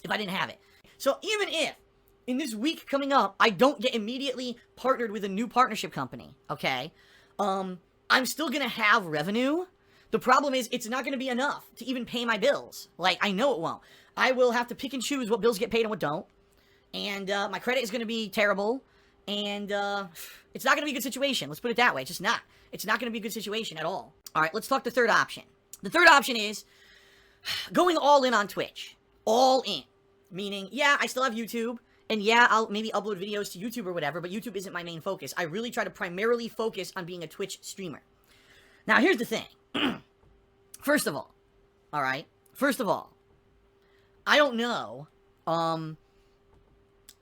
if I didn't have it. So even if, in this week coming up, I don't get immediately partnered with a new partnership company, okay, I'm still gonna have revenue. The problem is, it's not going to be enough to even pay my bills. Like, I know it won't. I will have to pick and choose what bills get paid and what don't. And my credit is going to be terrible. And it's not going to be a good situation. Let's put it that way. It's just not. It's not going to be a good situation at all. All right, let's talk the third option. The third option is going all in on Twitch. All in. Meaning, yeah, I still have YouTube. And yeah, I'll maybe upload videos to YouTube or whatever. But YouTube isn't my main focus. I really try to primarily focus on being a Twitch streamer. Now, here's the thing. First of all, I don't know,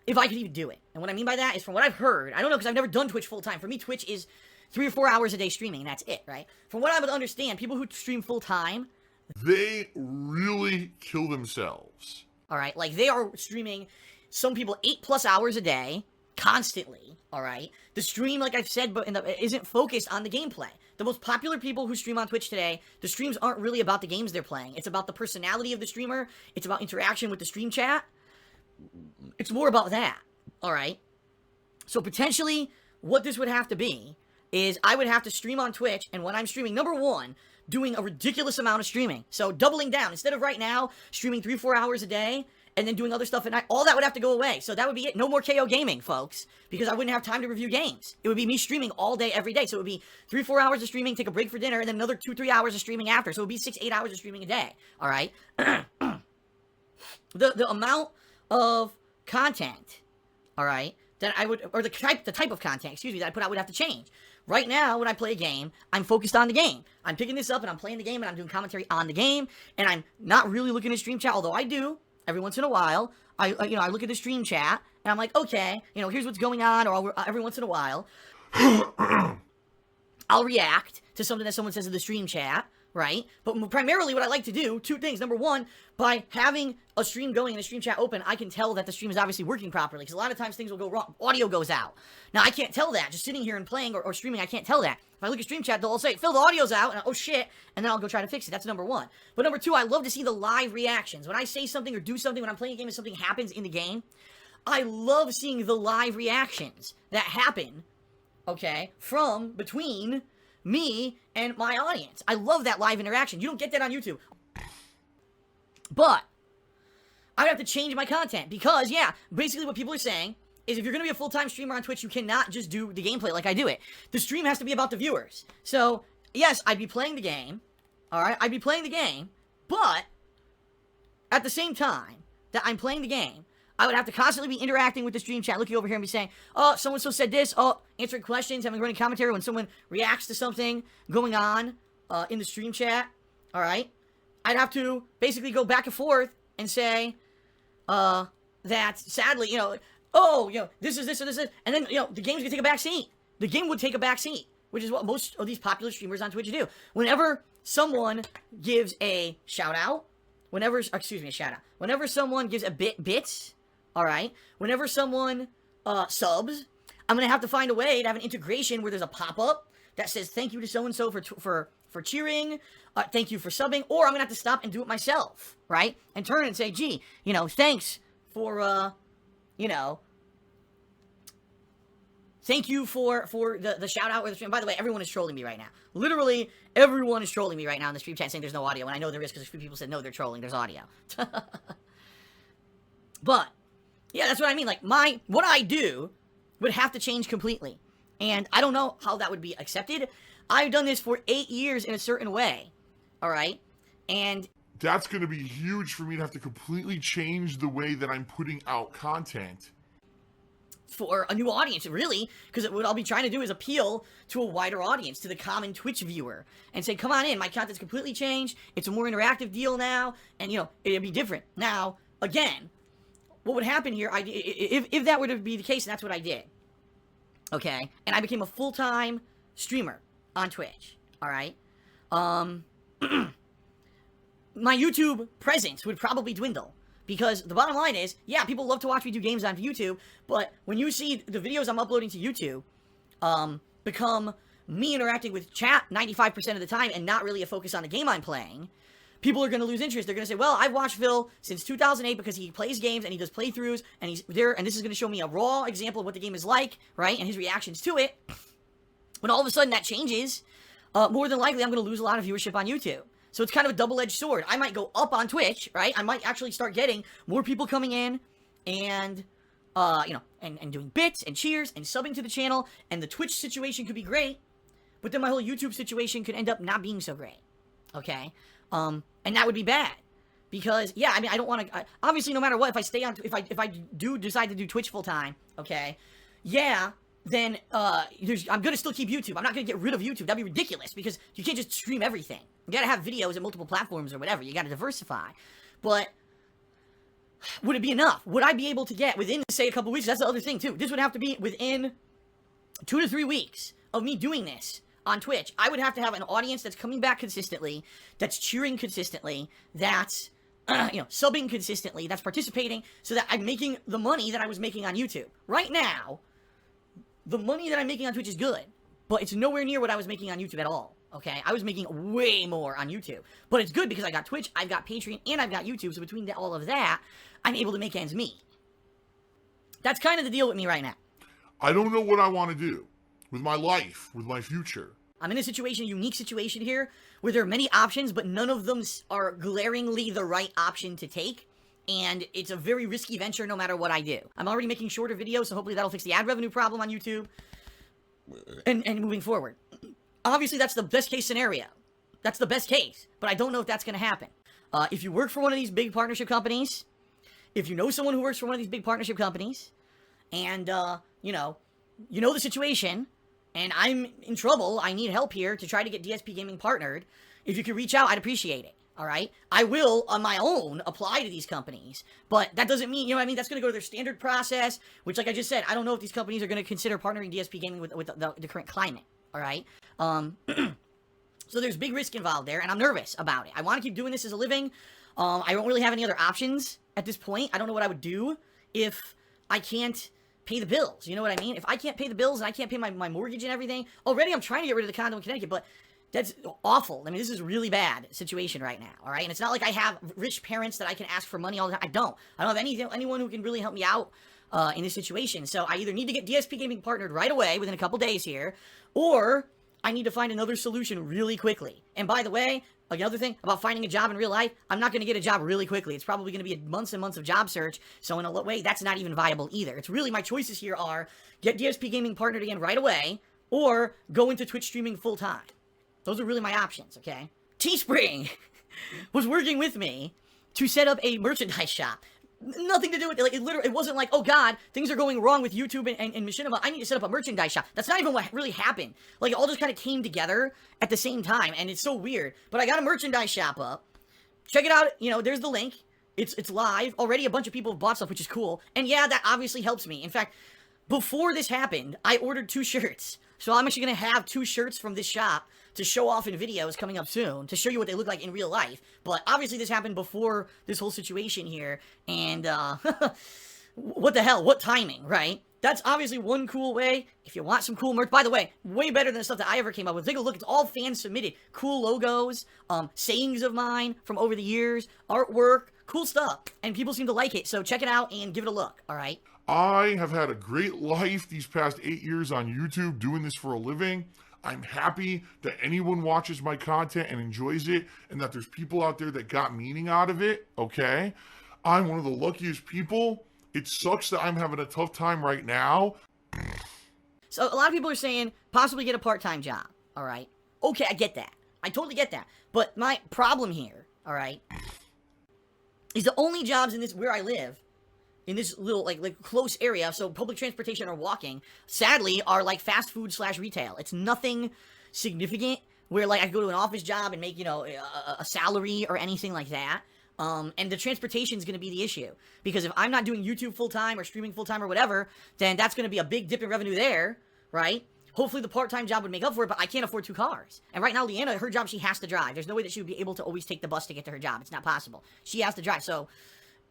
if I could even do it. And what I mean by that is, from what I've heard, I don't know, because I've never done Twitch full-time. For me, Twitch is 3 or 4 hours a day streaming, and that's it, right? From what I would understand, people who stream full-time, they really kill themselves. Alright, like, they are streaming, some people, 8+ hours a day, constantly, alright? The stream, like I've said, but isn't focused on the gameplay. The most popular people who stream on Twitch today, the streams aren't really about the games they're playing. It's about the personality of the streamer. It's about interaction with the stream chat. It's more about that, alright? So potentially, what this would have to be is I would have to stream on Twitch, and when I'm streaming, number one, doing a ridiculous amount of streaming. So doubling down. Instead of right now, streaming 3 or 4 hours a day, and then doing other stuff at night, all that would have to go away. So that would be it. No more KO gaming, folks, because I wouldn't have time to review games. It would be me streaming all day, every day. So it would be 3 or 4 hours of streaming, take a break for dinner, and then another 2 or 3 hours of streaming after. So it would be 6 or 8 hours of streaming a day. All right. The amount of content, all right, that I would, or the type of content, excuse me, that I put out would have to change. Right now, when I play a game, I'm focused on the game. I'm picking this up and I'm playing the game and I'm doing commentary on the game, and I'm not really looking at stream chat, although I do. Every once in a while, I look at the stream chat, and I'm like, okay, here's what's going on, or every once in a while, I'll react to something that someone says in the stream chat, right? But primarily what I like to do, 2 things. Number one, by having a stream going and a stream chat open, I can tell that the stream is obviously working properly, because a lot of times things will go wrong. Audio goes out. Now, I can't tell that. Just sitting here and playing or streaming, I can't tell that. If I look at stream chat, they'll all say, Phil, the audio's out, and oh shit, and then I'll go try to fix it. That's number one. But number two, I love to see the live reactions. When I say something or do something, when I'm playing a game and something happens in the game, I love seeing the live reactions that happen, okay, from between me and my audience. I love that live interaction. You don't get that on YouTube. But I have to change my content because, yeah, basically what people are saying is if you're going to be a full-time streamer on Twitch, you cannot just do the gameplay like I do it. The stream has to be about the viewers. So, yes, I'd be playing the game, alright? I'd be playing the game, but at the same time that I'm playing the game, I would have to constantly be interacting with the stream chat, looking over here and be saying, oh, so-and-so said this, oh, answering questions, having running commentary when someone reacts to something going on in the stream chat, alright? I'd have to basically go back and forth and say that, sadly, this is this or this is, and then, the game's gonna take a back seat. The game would take a back seat, which is what most of these popular streamers on Twitch do. Whenever someone gives a shout-out, whenever someone gives a bits, alright, whenever someone subs, I'm gonna have to find a way to have an integration where there's a pop-up that says thank you to so-and-so for cheering, thank you for subbing, or I'm gonna have to stop and do it myself, right? And turn and say, gee, thanks for, thank you for the shout-out or the stream. By the way, everyone is trolling me right now. Literally, everyone is trolling me right now in the stream chat saying there's no audio, and I know there is because a few people said, no, they're trolling, there's audio. But, yeah, that's what I mean. Like, what I do would have to change completely. And I don't know how that would be accepted. I've done this for 8 years in a certain way, alright? And that's going to be huge for me to have to completely change the way that I'm putting out content. for a new audience, really, because what I'll be trying to do is appeal to a wider audience, to the common Twitch viewer, and say, come on in, my content's completely changed, it's a more interactive deal now, and, you know, it'd be different. Now, again, what would happen here, if that were to be the case, and that's what I did, okay, and I became a full-time streamer on Twitch, alright, my YouTube presence would probably dwindle. Because the bottom line is, yeah, people love to watch me do games on YouTube, but when you see the videos I'm uploading to YouTube become me interacting with chat 95% of the time and not really a focus on the game I'm playing, people are going to lose interest. They're going to say, well, I've watched Phil since 2008 because he plays games and he does playthroughs, and he's there, and this is going to show me a raw example of what the game is like, right, and his reactions to it. When all of a sudden that changes, more than likely I'm going to lose a lot of viewership on YouTube. So it's kind of a double-edged sword. I might go up on Twitch, right? I might actually start getting more people coming in and, you know, and doing bits and cheers and subbing to the channel, and the Twitch situation could be great, but then my whole YouTube situation could end up not being so great, okay? And that would be bad. Because, yeah, I mean, I don't want to, obviously, no matter what, if I stay on, if I do decide to do Twitch full-time, okay, yeah, then, I'm gonna still keep YouTube. I'm not gonna get rid of YouTube. That'd be ridiculous, because you can't just stream everything. You gotta have videos at multiple platforms or whatever. You gotta diversify. But, would it be enough? Would I be able to get, within, say, a couple weeks, that's the other thing, too. This would have to be within 2 to 3 weeks of me doing this on Twitch. I would have to have an audience that's coming back consistently, that's cheering consistently, that's, you know, subbing consistently, that's participating, so that I'm making the money that I was making on YouTube. Right now, the money that I'm making on Twitch is good, but it's nowhere near what I was making on YouTube at all, okay? I was making way more on YouTube, but it's good because I got Twitch, I've got Patreon, and I've got YouTube, so between all of that, I'm able to make ends meet. That's kind of the deal with me right now. I don't know what I want to do with my life, with my future. I'm in a situation, a unique situation here, where there are many options, but none of them are glaringly the right option to take. And it's a very risky venture no matter what I do. I'm already making shorter videos, so hopefully that'll fix the ad revenue problem on YouTube. And moving forward. Obviously, that's the best case scenario. That's the best case. But I don't know if that's going to happen. If you work for one of these big partnership companies, if you know someone who works for one of these big partnership companies, and, you know the situation, and I'm in trouble, I need help here to try to get DSP Gaming partnered, if you could reach out, I'd appreciate it. Alright? I will, on my own, apply to these companies. But that doesn't mean, you know what I mean? That's going to go to their standard process, which, like I just said, I don't know if these companies are going to consider partnering DSP Gaming with the current climate. Alright? So there's big risk involved there, and I'm nervous about it. I want to keep doing this as a living. I don't really have any other options at this point. I don't know what I would do if I can't pay the bills. You know what I mean? If I can't pay the bills and I can't pay my mortgage and everything, already I'm trying to get rid of the condo in Connecticut, but that's awful. I mean, this is a really bad situation right now, all right? And it's not like I have rich parents that I can ask for money all the time. I don't have anyone who can really help me out in this situation. So I either need to get DSP Gaming partnered right away within a couple days here, or I need to find another solution really quickly. And by the way, another thing about finding a job in real life, I'm not going to get a job really quickly. It's probably going to be months and months of job search. So in a way, that's not even viable either. It's really, my choices here are get DSP Gaming partnered again right away, or go into Twitch streaming full time. Those are really my options, okay? Teespring was working with me to set up a merchandise shop. Nothing to do with it. Like, it wasn't like, oh god, things are going wrong with YouTube and Machinima, I need to set up a merchandise shop. That's not even what really happened. Like, it all just kind of came together at the same time, and it's so weird. But I got a merchandise shop up. Check it out. You know, there's the link. It's live. Already a bunch of people have bought stuff, which is cool. And yeah, that obviously helps me. In fact, before this happened, I ordered 2 shirts. So I'm actually going to have 2 shirts from this shop to show off in videos coming up soon, to show you what they look like in real life. But obviously this happened before this whole situation here, and what the hell, what timing, right? That's obviously one cool way. If you want some cool merch, by the way, way better than the stuff that I ever came up with. Take a look, it's all fan submitted. Cool logos, sayings of mine from over the years, artwork, cool stuff. And people seem to like it, so check it out and give it a look, alright? I have had a great life these past 8 years on YouTube doing this for a living. I'm happy that anyone watches my content and enjoys it, and that there's people out there that got meaning out of it, okay? I'm one of the luckiest people. It sucks that I'm having a tough time right now. So a lot of people are saying, possibly get a part-time job, alright? Okay, I get that. I totally get that. But my problem here, alright, is the only jobs in this, where I live, in this little, like close area, so public transportation or walking, sadly, are like fast food / retail. It's nothing significant where, like, I go to an office job and make, you know, a salary or anything like that. And the transportation is going to be the issue. Because if I'm not doing YouTube full-time or streaming full-time or whatever, then that's going to be a big dip in revenue there, right? Hopefully the part-time job would make up for it, but I can't afford 2 cars. And right now, Leanna, her job, she has to drive. There's no way that she would be able to always take the bus to get to her job. It's not possible. She has to drive. So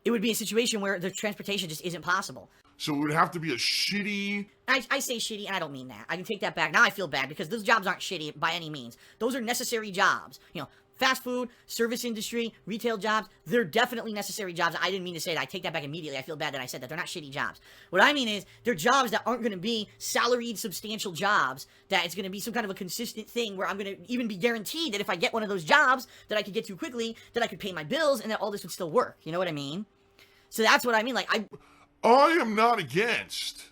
it would be a situation where the transportation just isn't possible. So it would have to be a shitty... I say shitty, and I don't mean that. I can take that back. Now I feel bad, because those jobs aren't shitty by any means. Those are necessary jobs. You know, fast food, service industry, retail jobs, they're definitely necessary jobs. I didn't mean to say that. I take that back immediately. I feel bad that I said that. They're not shitty jobs. What I mean is, they're jobs that aren't going to be salaried, substantial jobs, that it's going to be some kind of a consistent thing where I'm going to even be guaranteed that if I get one of those jobs that I could get to quickly, that I could pay my bills, and that all this would still work. You know what I mean? So that's what I mean. Like, I am not against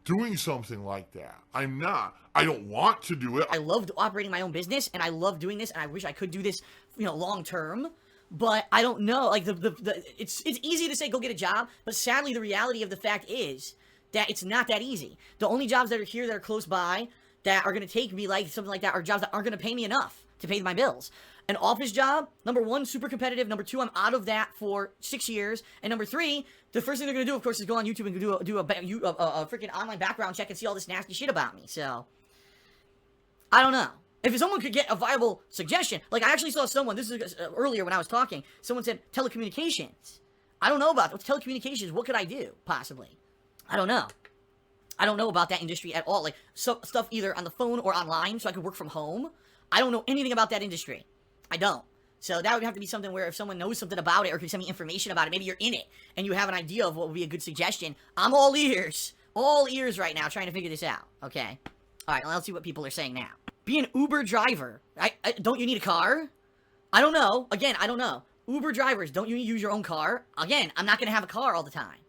doing something like that. I'm not. I don't want to do it. I love operating my own business, and I love doing this, and I wish I could do this, you know, long term. But I don't know. Like, it's easy to say go get a job, but sadly the reality of the fact is that it's not that easy. The only jobs that are here that are close by that are going to take me, like something like that, are jobs that aren't going to pay me enough to pay my bills. An office job, number 1, super competitive. Number 2, I'm out of that for 6 years. And number 3, the first thing they're going to do, of course, is go on YouTube and do a freaking online background check and see all this nasty shit about me. So, I don't know. If someone could get a viable suggestion, like I actually saw someone, this is earlier when I was talking, someone said telecommunications. I don't know about telecommunications. What could I do, possibly? I don't know. I don't know about that industry at all. Like, stuff either on the phone or online so I could work from home. I don't know anything about that industry. I don't. So that would have to be something where if someone knows something about it or can send me information about it, maybe you're in it and you have an idea of what would be a good suggestion. I'm all ears right now trying to figure this out. Okay. All right, well, let's see what people are saying now. Be an Uber driver. Don't you need a car? I don't know. Again, I don't know. Uber drivers, don't you use your own car? Again, I'm not going to have a car all the time.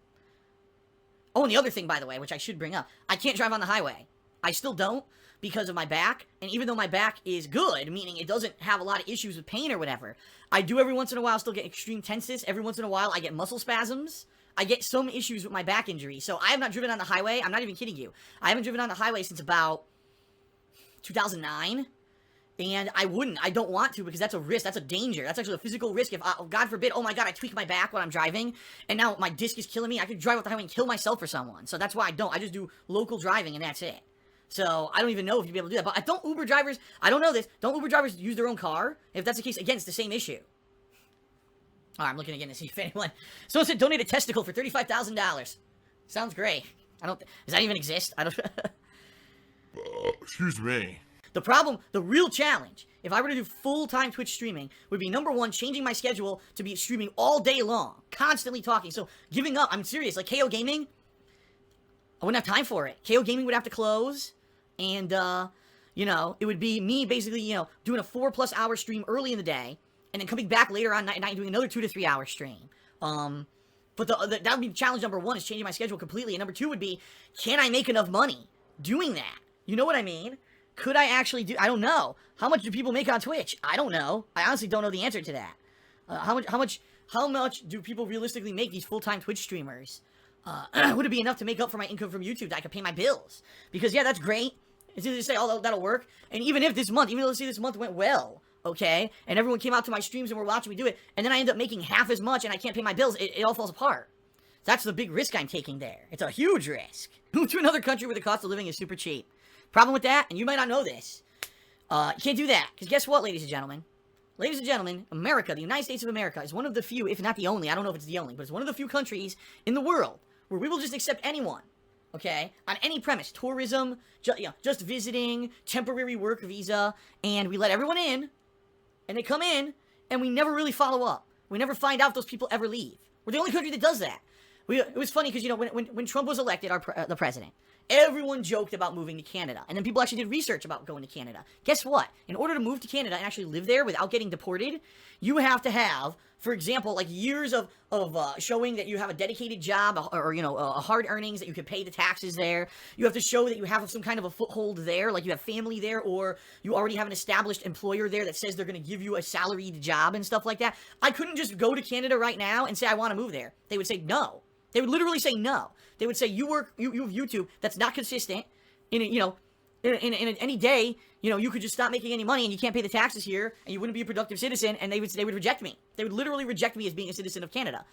Oh, and the other thing, by the way, which I should bring up, I can't drive on the highway. I still don't, because of my back, and even though my back is good, meaning it doesn't have a lot of issues with pain or whatever, I do every once in a while still get extreme tenseness. Every once in a while I get muscle spasms. I get some issues with my back injury. So I have not driven on the highway. I'm not even kidding you. I haven't driven on the highway since about 2009. And I wouldn't. I don't want to, because that's a risk. That's a danger. That's actually a physical risk. If, God forbid, oh my God, I tweak my back when I'm driving, and now my disc is killing me, I could drive off the highway and kill myself or someone. So that's why I don't. I just do local driving, and that's it. So, I don't even know if you'd be able to do that. But don't Uber drivers, I don't know this, don't Uber drivers use their own car? If that's the case, again, it's the same issue. Alright, I'm looking again to see if anyone... Someone said donate a testicle for $35,000. Sounds great. Does that even exist? I don't... Excuse me. The problem, the real challenge, if I were to do full-time Twitch streaming, would be, number 1, changing my schedule to be streaming all day long. Constantly talking. So, giving up, I'm serious. Like, KO Gaming, I wouldn't have time for it. KO Gaming would have to close. And, you know, it would be me basically, you know, doing a 4+ hour stream early in the day, and then coming back later on night doing another 2 to 3 hour stream. But that would be challenge number 1, is changing my schedule completely. And number 2 would be, can I make enough money doing that? You know what I mean? Could I actually do, I don't know. How much do people make on Twitch? I don't know. I honestly don't know the answer to that. How much do people realistically make, these full-time Twitch streamers? Would it be enough to make up for my income from YouTube that I could pay my bills? Because, yeah, that's great. It's easy to say, oh, that'll work. And even if this month, even though let's say this month went well, okay, and everyone came out to my streams and were watching me do it, and then I end up making half as much and I can't pay my bills, it all falls apart. That's the big risk I'm taking there. It's a huge risk. Move to another country where the cost of living is super cheap. Problem with that, and you might not know this, you can't do that. Because guess what, ladies and gentlemen? Ladies and gentlemen, America, the United States of America, is one of the few, if not the only, I don't know if it's the only, but it's one of the few countries in the world where we will just accept anyone. Okay, on any premise, tourism, just visiting, temporary work visa, and we let everyone in, and they come in, and we never really follow up. We never find out if those people ever leave. We're the only country that does that. It was funny because, you know, when Trump was elected, the president, everyone joked about moving to Canada, and then people actually did research about going to Canada. Guess what? In order to move to Canada and actually live there without getting deported, you have to have, for example, like years of showing that you have a dedicated job or you know, hard earnings, that you can pay the taxes there. You have to show that you have some kind of a foothold there, like you have family there, or you already have an established employer there that says they're going to give you a salaried job and stuff like that. I couldn't just go to Canada right now and say I want to move there. They would say no. They would literally say no. They would say, you have YouTube that's not consistent. In any day, you could just stop making any money and you can't pay the taxes here and you wouldn't be a productive citizen, and they would reject me. They would literally reject me as being a citizen of Canada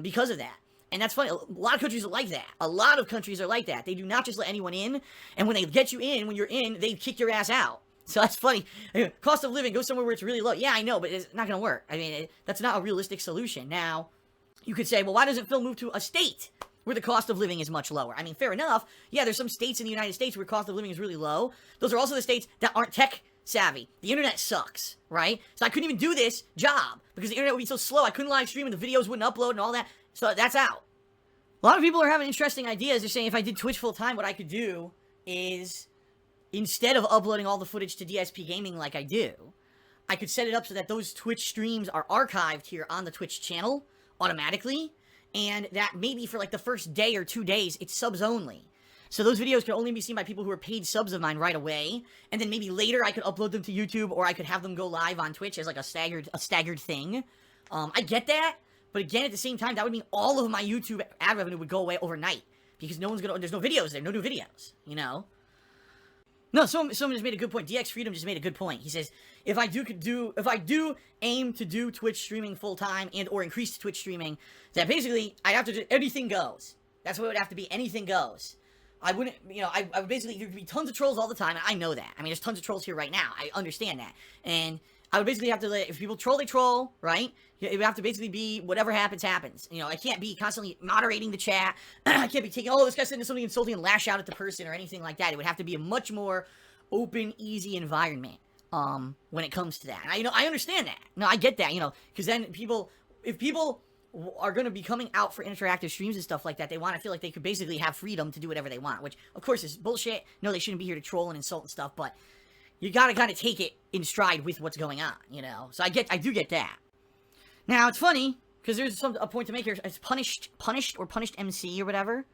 because of that. And that's funny. A lot of countries are like that. A lot of countries are like that. They do not just let anyone in, and when they get you in, when you're in, they kick your ass out. So that's funny. Cost of living, go somewhere where it's really low. Yeah, I know, but it's not going to work. I mean, that's not a realistic solution. Now, you could say, well, why doesn't Phil move to a state where the cost of living is much lower? I mean, fair enough. Yeah, there's some states in the United States where cost of living is really low. Those are also the states that aren't tech savvy. The internet sucks, right? So I couldn't even do this job because the internet would be so slow. I couldn't live stream and the videos wouldn't upload and all that. So that's out. A lot of people are having interesting ideas. They're saying if I did Twitch full time, what I could do is, instead of uploading all the footage to DSP Gaming like I do, I could set it up so that those Twitch streams are archived here on the Twitch channel automatically, and that maybe for like the first day or 2 days, it's subs only. So those videos can only be seen by people who are paid subs of mine right away, and then maybe later I could upload them to YouTube, or I could have them go live on Twitch as like a staggered thing. I get that, but again, at the same time, that would mean all of my YouTube ad revenue would go away overnight, because there's no videos there, no new videos, No, someone just made a good point. DX Freedom just made a good point. He says, if I do aim to do Twitch streaming full time and or increase Twitch streaming, that basically I'd have to do anything goes. That's what it would have to be. Anything goes. I wouldn't, I would basically, there'd be tons of trolls all the time. And I know that. I mean, there's tons of trolls here right now. I understand that. And I would basically have to let, if people troll, they troll, right? It would have to basically be whatever happens, happens. I can't be constantly moderating the chat. I can't be taking, oh, this guy said something insulting and lash out at the person or anything like that. It would have to be a much more open, easy environment when it comes to that. And I understand that. No, I get that, because then if people are going to be coming out for interactive streams and stuff like that, they want to feel like they could basically have freedom to do whatever they want, which, of course, is bullshit. No, they shouldn't be here to troll and insult and stuff, but you gotta kind of take it in stride with what's going on, So I do get that. Now, it's funny, because there's a point to make here. It's punished MC or whatever.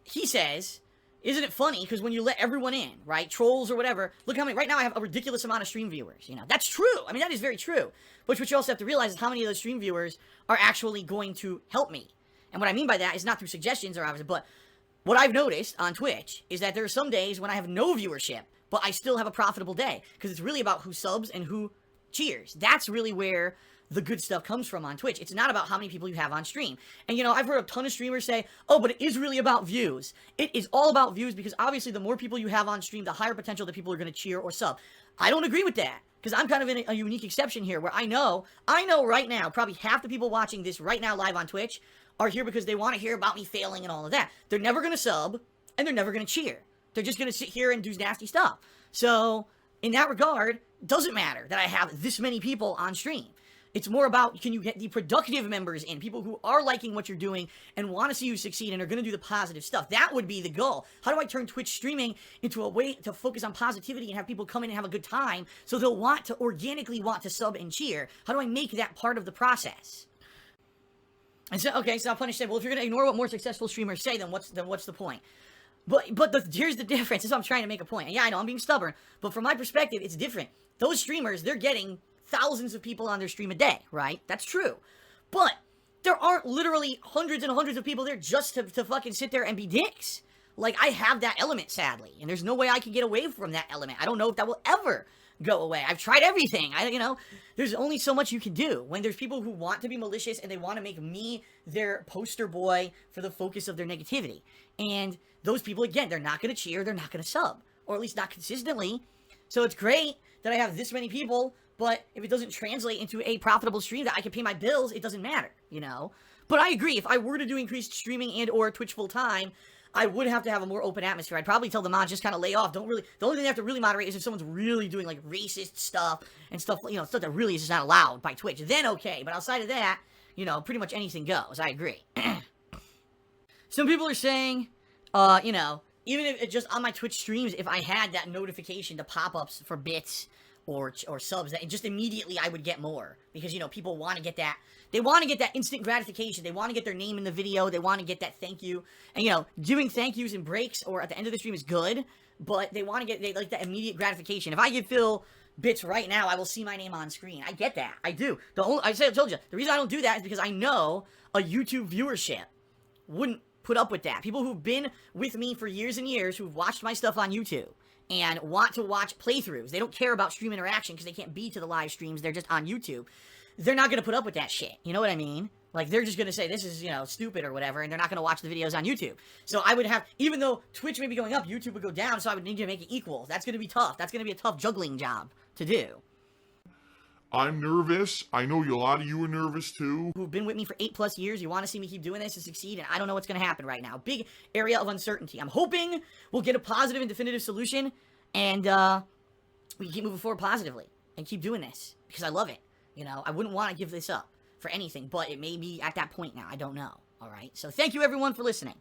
He says, isn't it funny, because when you let everyone in, right, trolls or whatever, look how many, right now I have a ridiculous amount of stream viewers, That's true. I mean, that is very true. But what you also have to realize is how many of those stream viewers are actually going to help me. And what I mean by that is not through suggestions or obviously, but what I've noticed on Twitch is that there are some days when I have no viewership, but I still have a profitable day, because it's really about who subs and who cheers. That's really where the good stuff comes from on Twitch. It's not about how many people you have on stream. And, I've heard a ton of streamers say, oh, but it is really about views. It is all about views, because obviously the more people you have on stream, the higher potential that people are going to cheer or sub. I don't agree with that, because I'm kind of in a unique exception here, where I know right now, probably half the people watching this right now live on Twitch are here because they want to hear about me failing and all of that. They're never going to sub, and they're never going to cheer. They're just going to sit here and do nasty stuff. So, in that regard, it doesn't matter that I have this many people on stream. It's more about, can you get the productive members in, people who are liking what you're doing and want to see you succeed and are going to do the positive stuff. That would be the goal. How do I turn Twitch streaming into a way to focus on positivity and have people come in and have a good time so they'll organically want to sub and cheer? How do I make that part of the process? And so, okay, so Punish said, well, if you're going to ignore what more successful streamers say, then what's the point? But here's the difference. This is what I'm trying to make a point. And yeah, I know, I'm being stubborn. But from my perspective, it's different. Those streamers, they're getting thousands of people on their stream a day, right? That's true. But there aren't literally hundreds and hundreds of people there just to fucking sit there and be dicks. Like, I have that element, sadly. And there's no way I can get away from that element. I don't know if that will ever go away. I've tried everything. There's only so much you can do when there's people who want to be malicious and they want to make me their poster boy for the focus of their negativity. And those people, again, they're not going to cheer, they're not going to sub, or at least not consistently. So it's great that I have this many people, but if it doesn't translate into a profitable stream that I can pay my bills, it doesn't matter, But I agree, if I were to do increased streaming and or Twitch full time, I would have to have a more open atmosphere. I'd probably tell the mods just kind of lay off. The only thing they have to really moderate is if someone's really doing like racist stuff and stuff, stuff that really is just not allowed by Twitch. Then okay, but outside of that, pretty much anything goes. I agree. Some people are saying, even if it just on my Twitch streams, if I had that notification to pop-ups for bits or subs, that just immediately I would get more, because people want to get that. They want to get that instant gratification. They want to get their name in the video. They want to get that thank you. And, doing thank yous and breaks or at the end of the stream is good, but they want to get, they like that immediate gratification. If I give Phil bits right now, I will see my name on screen. I get that. I do. I told you, the reason I don't do that is because I know a YouTube viewership wouldn't put up with that. People who've been with me for years and years, who've watched my stuff on YouTube and want to watch playthroughs. They don't care about stream interaction because they can't be to the live streams. They're just on YouTube. They're not going to put up with that shit. You know what I mean? Like, they're just going to say, this is, stupid or whatever, and they're not going to watch the videos on YouTube. So I would have, even though Twitch may be going up, YouTube would go down, so I would need to make it equal. That's going to be tough. That's going to be a tough juggling job to do. I'm nervous. I know a lot of you are nervous too. Who've been with me for 8+ years, you want to see me keep doing this and succeed, and I don't know what's going to happen right now. Big area of uncertainty. I'm hoping we'll get a positive and definitive solution, and we can keep moving forward positively and keep doing this, because I love it. I wouldn't want to give this up for anything, but it may be at that point now. I don't know. All right? So thank you, everyone, for listening.